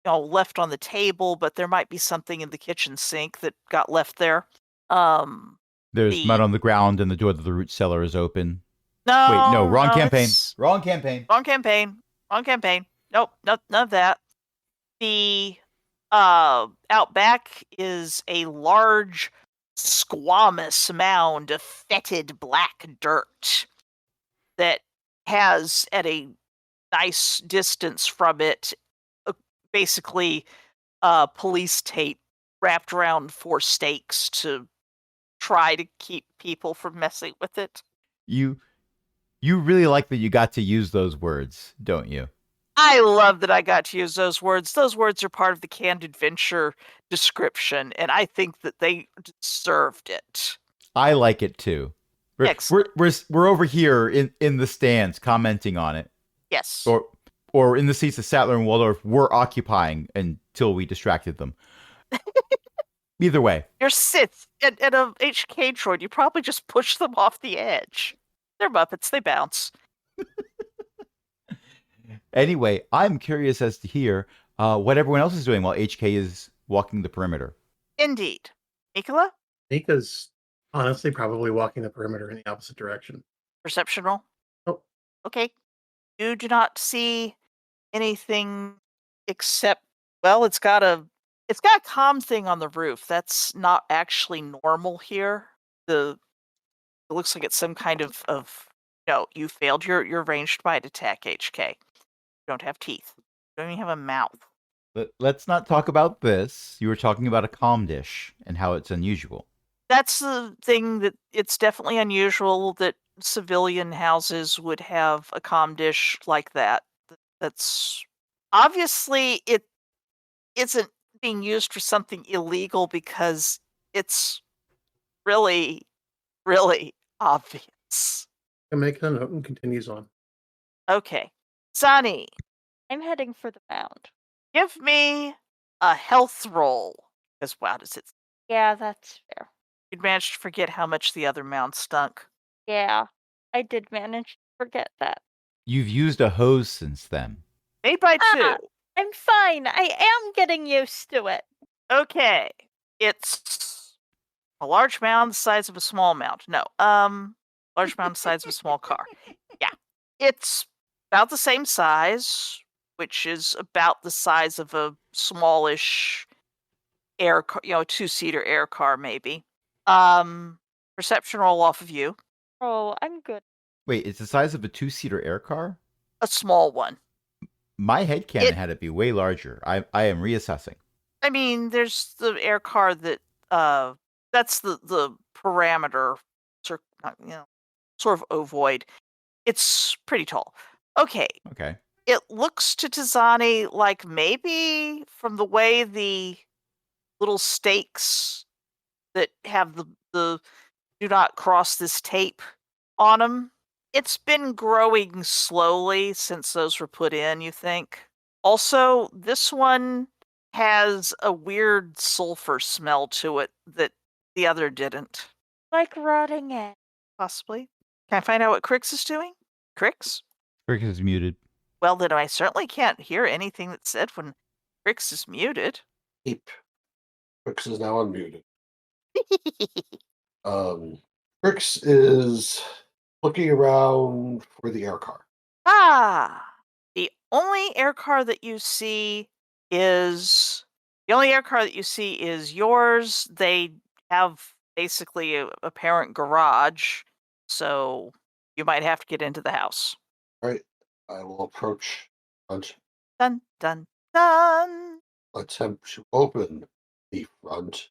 left on the table, but there might be something in the kitchen sink that got left there. There's mud on the ground and the door to the root cellar is open. No. Wait, no, wrong campaign. it's- Wrong campaign. Wrong campaign. Wrong campaign. Nope, none of that. The out back is a large squamous mound of fetid black dirt. that has at a nice distance from it basically police tape wrapped around 4 stakes to try to keep people from messing with it. You really like that you got to use those words, don't you? I love that I got to use those words. Those words are part of the canned adventure description, and I think that they deserved it. I like it too. We're Excellent. we're over here in the stands commenting on it, Yes. or in the seats of Sattler and Waldorf. We're occupying until we distracted them. Either way, Your Sith and a HK droid, you probably just push them off the edge. They're Muppets, they bounce. anyway, I'm curious as to hear what everyone else is doing while HK is walking the perimeter. Indeed. Nicola, Nika's honestly probably walking the perimeter in the opposite direction. perception roll. Oh. Okay. You do not see anything except, well, it's got a comm thing on the roof. That's not actually normal here. It looks like it's some kind of no, you failed your ranged bite attack, HK. You don't have teeth. You don't even have a mouth. Let's not talk about this. You were talking about a comm dish and how it's unusual. That's the thing, that it's definitely unusual that civilian houses would have a comm dish like that. That's obviously it isn't being used for something illegal because it's really, really obvious. And make a note and continues on. Okay. Sunny, I'm heading for the mound. give me a health roll. Because wow, does it. Yeah, that's fair. You'd managed to forget how much the other mound stunk. Yeah, I did manage to forget that. You've used a hose since then. Made by 2. I'm fine. I am getting used to it. Okay. It's a large mound the size of a small mound. No, large mound the size of a small car. Yeah. It's about the same size, which is about the size of a smallish air car, 2-seater air car maybe. Perception roll off of you. Oh, I'm good. Wait, it's the size of a 2-seater air car? A small one. My headcanon had it be way larger. I am reassessing. I mean, there's the air car that that's the parameter, sort of ovoid. It's pretty tall. Okay. Okay. It looks to Tizani like maybe from the way the little stakes that have the do not cross this tape on them, it's been growing slowly since those were put in, you think. Also, this one has a weird sulfur smell to it that the other didn't. Like rotting egg. Possibly. Can I find out what Crix is doing? Crix? Crick is muted. Well, then I certainly can't hear anything that's said when Crix is muted. Eep. Crix is now unmuted. Crix is looking around for the air car. The only air car that you see is yours. They have basically a parent garage, so you might have to get into the house. All right. I will approach front. Dun dun dun. Attempt to open the front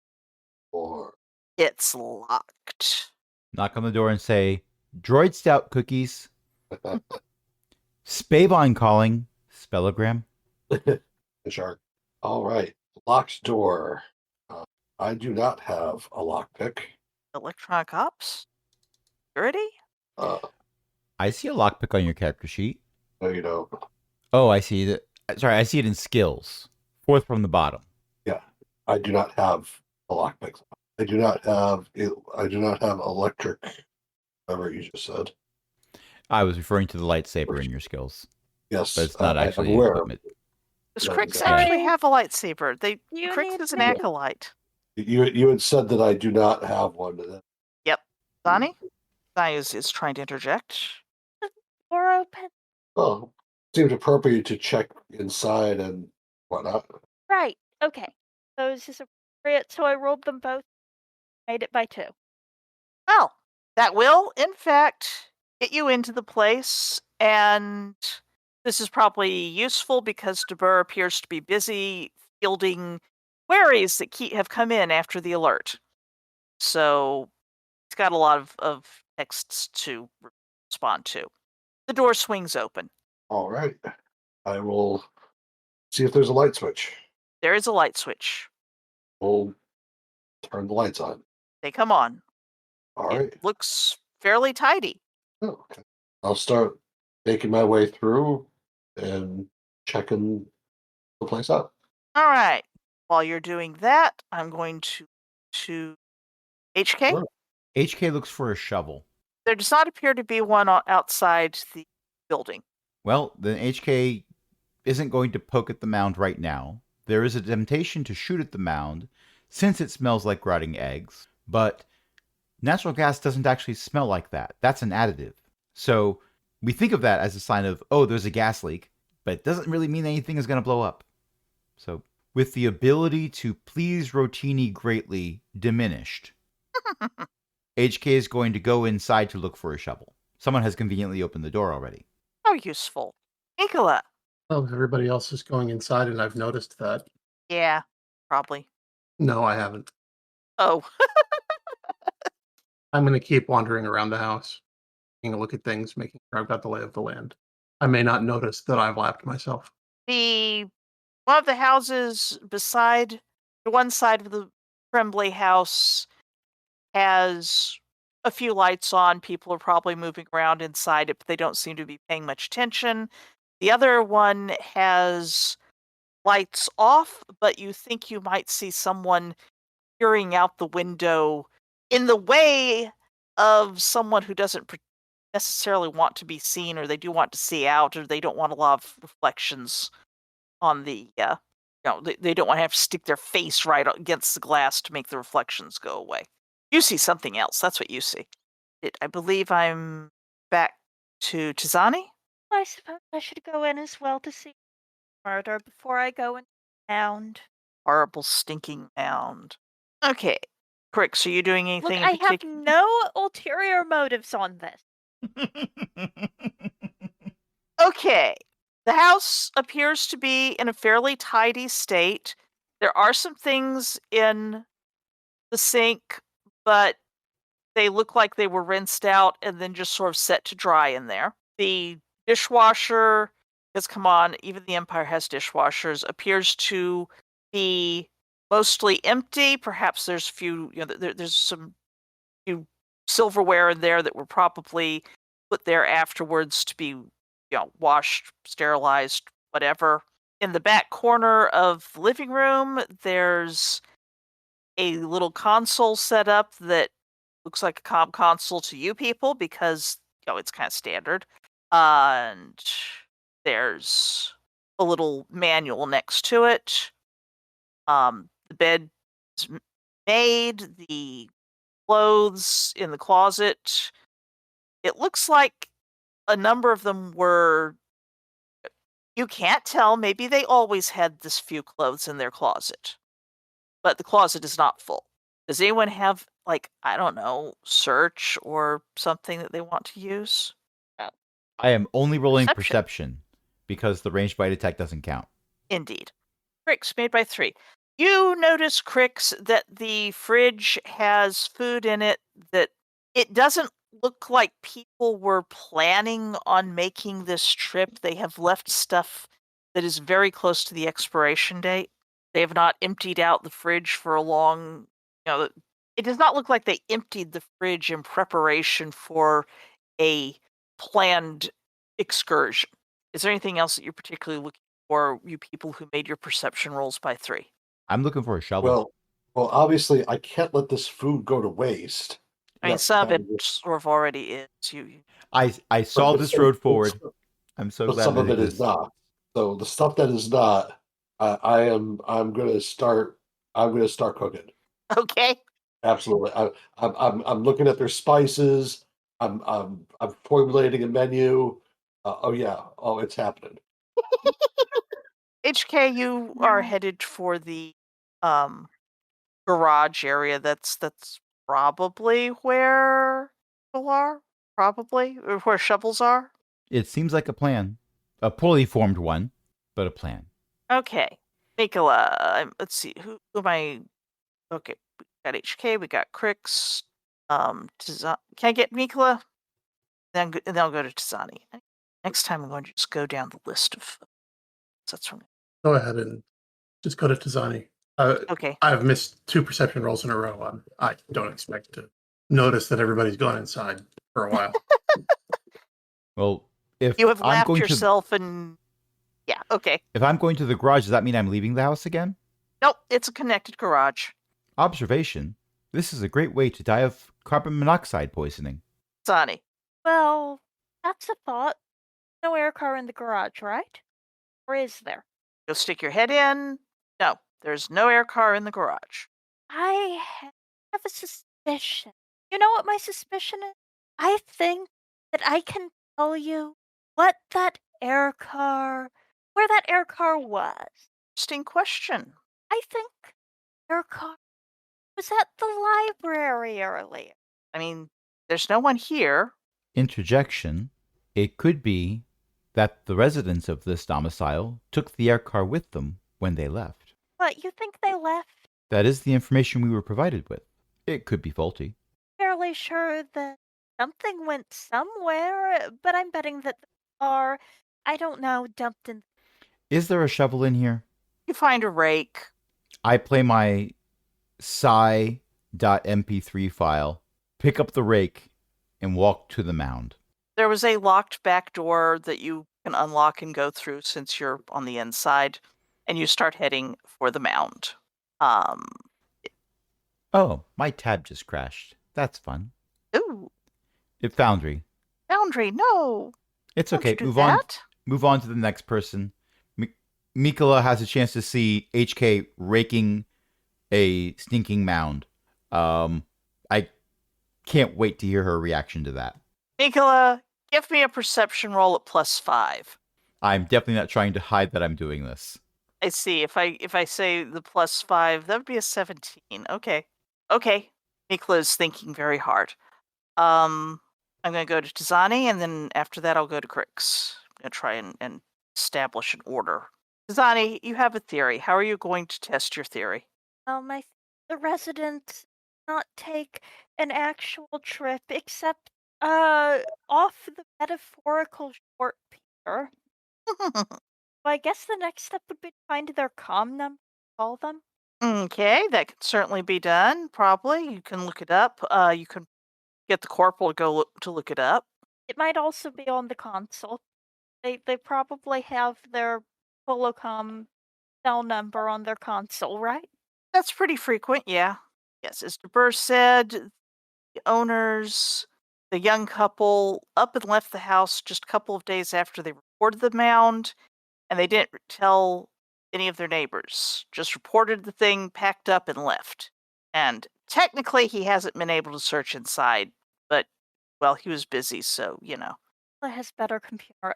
door. It's locked. Knock on the door and say, "Droid stout cookies." Spavon calling. Spellogram. Shark. All right. Locked door. I do not have a lockpick. Electronic ops? Security? I see a lockpick on your character sheet. No, you don't. Oh, I see that. Sorry, I see it in skills. 4th from the bottom. Yeah, I do not have a lockpick. I do not have electric. Whatever you just said. I was referring to the lightsaber in your skills, Yes, but it's not I'm actually aware. equipment. Does Yeah, Crix exactly. actually have a lightsaber? You Crix need is an to- acolyte. You had said that I do not have one. Donnie? Donnie is trying to interject. Door open. Oh, seems appropriate to check inside and whatnot. Right. Okay. So is this appropriate? So I rolled them both. Made it by 2. Well, that will, in fact, get you into the place, and this is probably useful because DeBur appears to be busy fielding queries that have come in after the alert. So it's got a lot of texts to respond to. The door swings open. All right. I will see if there's a light switch. There is a light switch. We'll turn the lights on. They come on. All It right. looks fairly tidy. Oh, okay. I'll start making my way through and checking the place out. All right. While you're doing that, I'm going to HK. Sure. HK looks for a shovel. There does not appear to be one outside the building. Well, then HK isn't going to poke at the mound right now. There is a temptation to shoot at the mound since it smells like rotting eggs, but natural gas doesn't actually smell like that. That's an additive. So we think of that as a sign of, oh, there's a gas leak, but it doesn't really mean anything is going to blow up. So with the ability to please Rotini greatly diminished, HK is going to go inside to look for a shovel. Someone has conveniently opened the door already. How useful. Nicola. Well, everybody else is going inside, and I've noticed that. Yeah, probably. No, I haven't. Oh, I'm going to keep wandering around the house, taking a look at things, making sure I've got the lay of the land. I may not notice that I've lapped myself. one of the houses beside the one side of the Tremblay house has a few lights on. People are probably moving around inside it, but they don't seem to be paying much attention. The other one has lights off, but you think you might see someone peering out the window in the way of someone who doesn't necessarily want to be seen, or they do want to see out, or they don't want a lot of reflections on the they don't want to have to stick their face right against the glass to make the reflections go away. You see something else. That's what you see. I believe I'm back to Tizani. I suppose I should go in as well to see murder before I go in pound. Horrible stinking mound. Okay. Crix, are you doing Look, anything I in have particular? no ulterior motives on this. Okay. The house appears to be in a fairly tidy state. There are some things in the sink, but they look like they were rinsed out and then just sort of set to dry in there. The dishwasher, because come on, even the Empire has dishwashers, appears to be mostly empty. Perhaps there's a few, there's some few silverware in there that were probably put there afterwards to be, washed, sterilized, whatever. In the back corner of the living room, there's a little console set up that looks like a comm console to you people because it's kind of standard. And there's a little manual next to it. The bed is made. The clothes in the closet. It looks like a number of them were. You can't tell. Maybe they always had this few clothes in their closet, but the closet is not full. Does anyone have, I don't know, search or something that they want to use? I am only rolling Perception. perception because the ranged bite attack doesn't count. Indeed. Crix, made by 3. You notice, Crix, that the fridge has food in it that it doesn't look like people were planning on making this trip. They have left stuff that is very close to the expiration date. They have not emptied out the fridge for a long, it does not look like they emptied the fridge in preparation for a planned excursion. Is there anything else that you're particularly looking for, you people who made your perception rolls by 3? I'm looking for a shovel. Well, obviously, I can't let this food go to waste. I mean, Yeah, some of it kind of. sort of already is. I saw But this some- road forward. I'm so But glad some that of it is exists. not. So the stuff that is not, I'm gonna start cooking. Okay. Absolutely. I'm looking at their spices. I'm formulating a menu. Oh yeah. Oh, it's happening. HK, you are headed for the garage area. That's probably where people are. probably, or where shovels are. It seems like a plan. A poorly formed one, but a plan. Okay, Nicola. Let's see. Who am I? Okay, we got HK. We got Crix. Can I get Nicola? Then I'll go to Tizani. Next time I'm going to just go down the list of. That's from. Go ahead and just go to Tizani. Okay. I've missed 2 perception rolls in a row. I don't expect to notice that everybody's gone inside for a while. Well, if You have I'm laughed going yourself and. Yeah. Okay. if I'm going to the garage, does that mean I'm leaving the house again? Nope. It's a connected garage. Observation. This is a great way to die of carbon monoxide poisoning. Tizani. Well, that's a thought. No air car in the garage, right? Or is there? Go stick your head in. No, there's no air car in the garage. I have a suspicion. You know what my suspicion is? I think that I can tell you where that air car was. Interesting question. I think air car was at the library earlier. I mean, there's no one here. Interjection. It could be that the residents of this domicile took the air car with them when they left. What, you think they left? That is the information we were provided with. It could be faulty. Fairly sure that something went somewhere, but I'm betting that the car, I don't know, dumped in. Is there a shovel in here? You find a rake. I play my psi.mp3 file, pick up the rake, and walk to the mound. There was a locked back door that you can unlock and go through since you're on the inside, and you start heading for the mound. Oh, my tab just crashed. That's fun. Ooh, Foundry. Foundry, no. It's Don't okay. you do Move on. that. Move on to the next person. Mikola has a chance to see HK raking a stinking mound. I can't wait to hear her reaction to that. Nicola, give me a perception roll at +5. I'm definitely not trying to hide that I'm doing this. I see. If I say the +5, that would be a 17. Okay. Okay. Nicola's thinking very hard. I'm gonna go to Tizani, and then after that I'll go to Crix. I'm gonna try and establish an order. Tizani, you have a theory. How are you going to test your theory? The residents not take an actual trip except off the metaphorical short pier. Well, I guess the next step would be to find their comm number, call them. Okay, that can certainly be done. Probably you can look it up. You can get the corporal to go to look it up. It might also be on the console. They probably have their Holocom cell number on their console, right? That's pretty frequent, yeah. Yes, as DeBurr said, the owners, the young couple, up and left the house just a couple of days after they reported the mound, and they didn't tell any of their neighbors. Just reported the thing, packed up, and left. And technically, he hasn't been able to search inside, but, well, he was busy, so, you know. She has better computer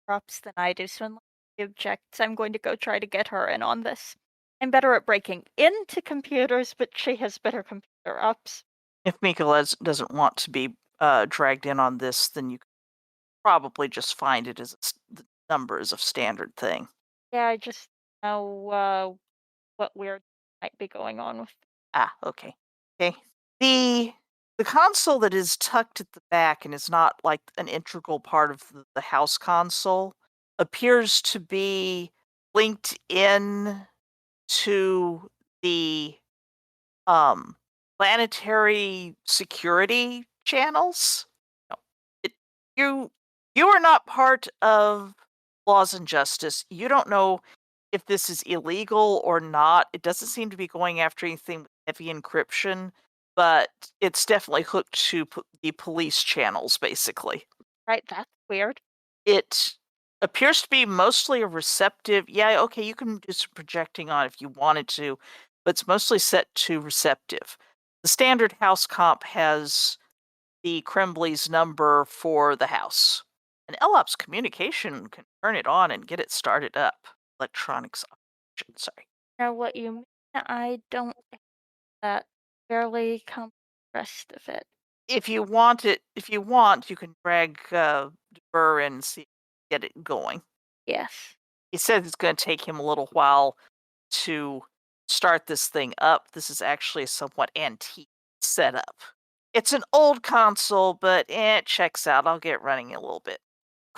ops than I do, so unless she objects, I'm going to go try to get her in on this. I'm better at breaking into computers, but she has better computer ops. If Mikola doesn't want to be dragged in on this, then you can probably just find it as the number is a standard thing. Yeah, I just know what weird might be going on with. Ah, okay. Okay. The console that is tucked at the back and is not like an integral part of the house console appears to be linked in to the planetary security channels. No, you are not part of Laws and Justice. You don't know if this is illegal or not. It doesn't seem to be going after anything with heavy encryption, but it's definitely hooked to the police channels, basically. Right, that's weird. It appears to be mostly a receptive. Yeah, okay, you can do some projecting on it if you wanted to, but it's mostly set to receptive. The standard house comp has the Krembley's number for the house. And LOPS communication can turn it on and get it started up. Electronics option, sorry. Know what you mean? I don't that barely come the rest of it. if you want, you can drag Burr in and see get it going. Yes. He said it's going to take him a little while to start this thing up. This is actually a somewhat antique setup. It's an old console, but it checks out. I'll get running in a little bit.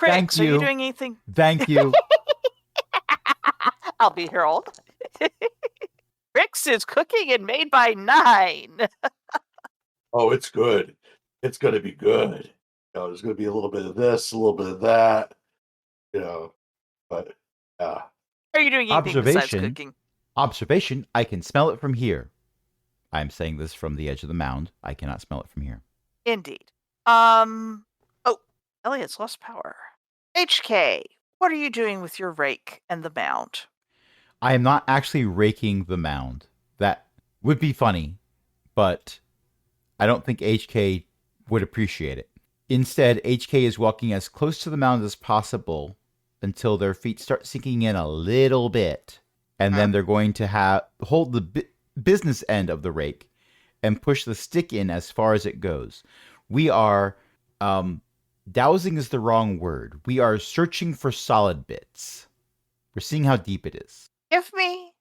Thank Crix, are you you. doing anything? Thank you. I'll be here all day. Crix is cooking and made by 9. Oh, it's good. It's going to be good. There's going to be a little bit of this, a little bit of that. But yeah. Are you doing anything besides Observation. cooking? Observation, I can smell it from here. I'm saying this from the edge of the mound. I cannot smell it from here. Indeed. Oh, Elliot's lost power. HK, what are you doing with your rake and the mound? I am not actually raking the mound. That would be funny, but I don't think HK would appreciate it. Instead, HK is walking as close to the mound as possible until their feet start sinking in a little bit. And then they're going to hold the business end of the rake and push the stick in as far as it goes. We are, dowsing is the wrong word. We are searching for solid bits. We're seeing how deep it is. Give me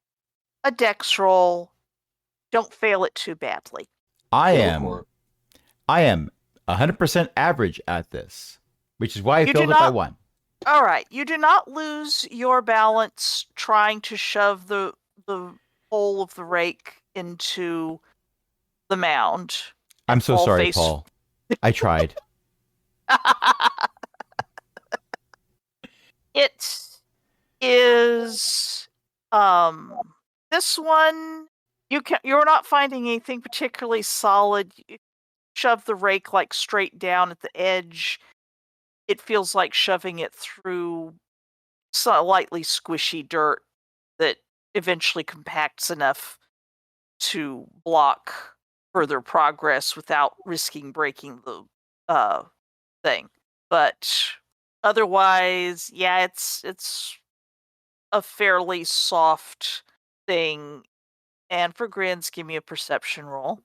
a dex roll. Don't fail it too badly. I Go am for it. 100% average at this, which is why I You do failed it by not- 1. All right. You do not lose your balance trying to shove the hole of the rake into the mound. I'm so fall sorry, face- Paul. I tried. It is this one you're not finding anything particularly solid. You shove the rake like straight down at the edge. It feels like shoving it through lightly squishy dirt that eventually compacts enough to block further progress without risking breaking the thing. But otherwise, yeah, it's a fairly soft thing. And for grins, give me a perception roll.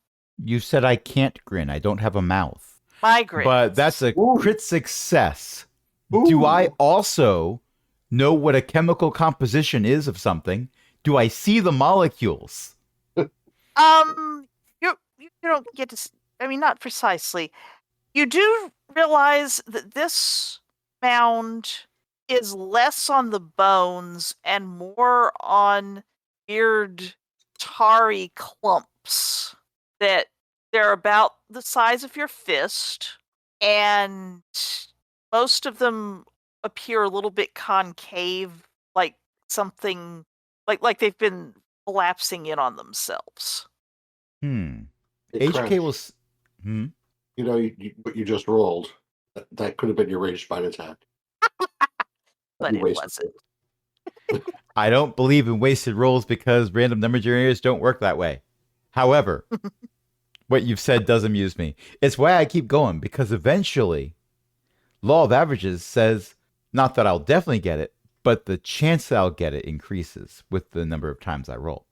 You said I can't grin. I don't have a mouth. My grins. But that's a Ooh. crit success. Ooh. Do I also know what a chemical composition is of something? Do I see the molecules? You don't get to. I mean, not precisely. You do realize that this mound is less on the bones and more on weird tarry clumps that they're about the size of your fist, and most of them appear a little bit concave, like something like they've been collapsing in on themselves. Hey, Hey, HK Crash, will... what you just rolled, that could have been your ranged bite attack. But You it wasted wasn't. I don't believe in wasted rolls because random number generators don't work that way. However, what you've said does amuse me. It's why I keep going, because eventually, law of averages says, not that I'll definitely get it, but the chance that I'll get it increases with the number of times I roll.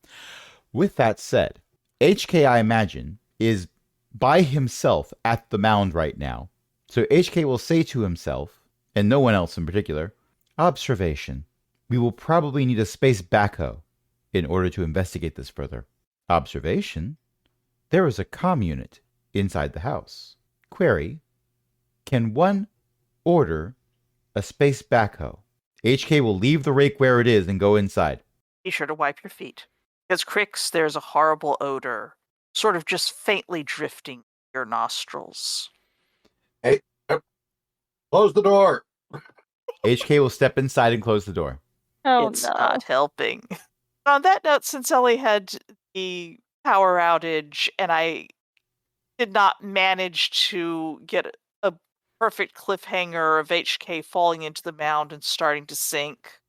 With that said, HK, I imagine, is by himself at the mound right now. So HK will say to himself, and no one else in particular, observation. We will probably need a space backhoe in order to investigate this further. Observation. There is a comm unit inside the house. Query. Can one order a space backhoe? HK will leave the rake where it is and go inside. Be sure to wipe your feet. Because Crix, there's a horrible odor, sort of just faintly drifting your nostrils. Close the door. HK will step inside and close the door. Oh It's no. not helping. On that note, since Ellie had the power outage and I did not manage to get a perfect cliffhanger of HK falling into the mound and starting to sink,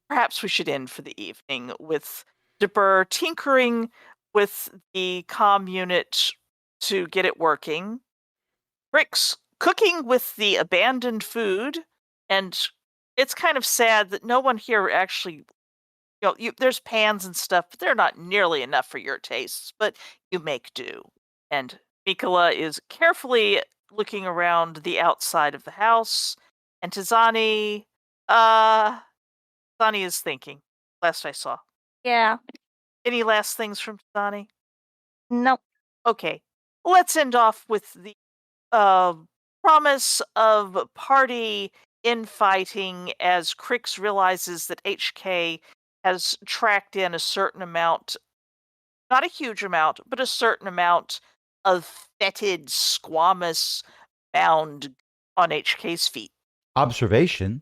perhaps we should end for the evening with Debur tinkering with the comm unit to get it working, Rick's cooking with the abandoned food, and it's kind of sad that no one here actually, there's pans and stuff, but they're not nearly enough for your tastes, but you make do. And Mikola is carefully looking around the outside of the house, and Tizani, Tizani is thinking. Last I saw. Yeah. Any last things from Tizani? Nope. Okay, let's end off with the promise of party infighting as Crix realizes that HK has tracked in a certain amount, not a huge amount, but a certain amount of fetid, squamous mound on HK's feet. Observation: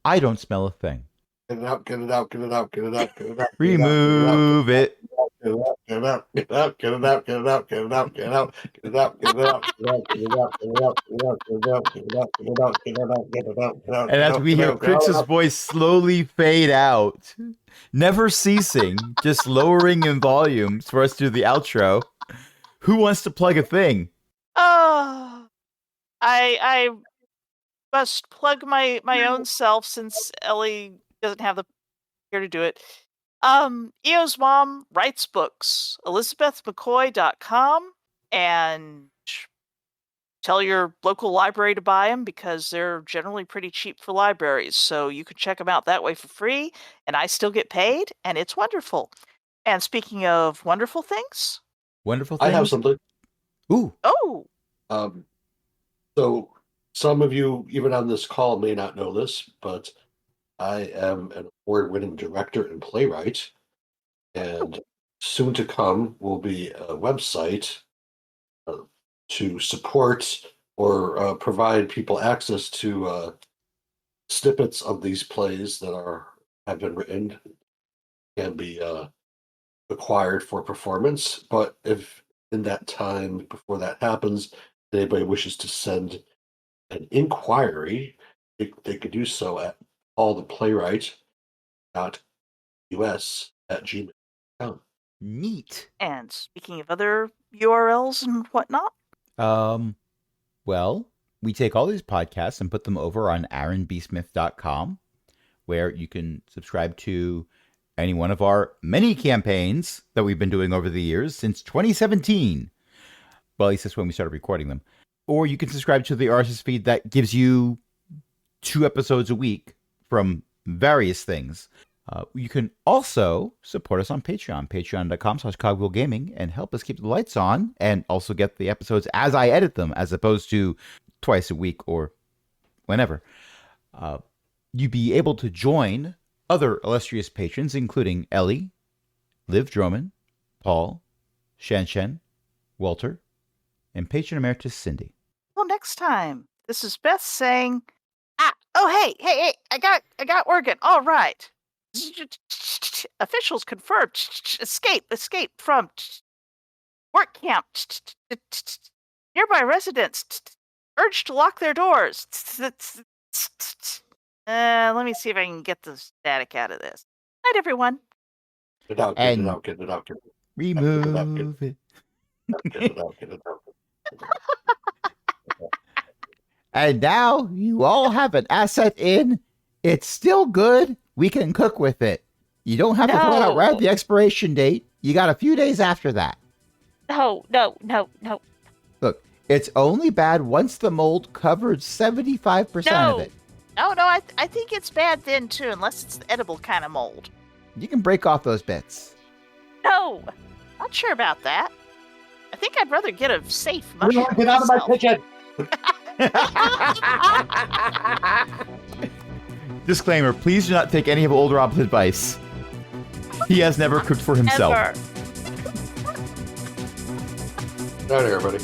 I don't smell a thing. Get it out, get it out, get it out, get it out, get it out. Remove it. Get it out, get it out, get it out, get it out, get it out, get it out, get it out, get it out, get it out, get it out, get it out, get it out, get it out, get it out, get it out, get it out, get it out. And as we hear Crix's voice slowly fade out, never ceasing, just lowering in volumes for us to do the outro. Who wants to plug a thing? Oh, I must plug my own self since Ellie doesn't have the here to do it. Eo's mom writes books. ElizabethMcCoy.com, and tell your local library to buy them because they're generally pretty cheap for libraries. So you can check them out that way for free, and I still get paid, and it's wonderful. And speaking of wonderful things, Wonderful things. I have something. Ooh. oh, So some of you, even on this call, may not know this, but I am an award-winning director and playwright, and soon to come will be a website to support or provide people access to snippets of these plays that have been written, can be acquired for performance. But if in that time before that happens, anybody wishes to send an inquiry, they could do so at alltheplaywright.us@gmail.com. Neat. and speaking of other URLs and whatnot, Well, we take all these podcasts and put them over on aaronbsmith.com, where you can subscribe to any one of our many campaigns that we've been doing over the years since 2017. Well, at least that's when we started recording them. Or you can subscribe to the RSS feed that gives you 2 episodes a week from various things. You can also support us on Patreon, patreon.com/cogwheelgaming, and help us keep the lights on and also get the episodes as I edit them, as opposed to twice a week or whenever. You'd be able to join other illustrious patrons, including Ellie, Liv Droman, Paul, Shen, Walter, and patron emeritus Cindy. Well, next time. This is Beth saying, oh, hey, I got working. All right. Officials confirmed. Escape from work camp. Nearby residents urged to lock their doors. Let me see if I can get the static out of this. Night, everyone. Get it out, get it out, get it out, get it out. Remove it. Get it out, get it out. And now you all have an asset in. It's still good. We can cook with it. You don't have to put out right at the expiration date. You got a few days after that. No. Look, it's only bad once the mold covered 75% of it. No, I think it's bad then too, unless it's the edible kind of mold. You can break off those bits. No. Not sure about that. I think I'd rather get a safe mushroom. Get out of my kitchen! Disclaimer, please do not take any of Old Rob's advice. He has never cooked for himself. Ever. Night, everybody.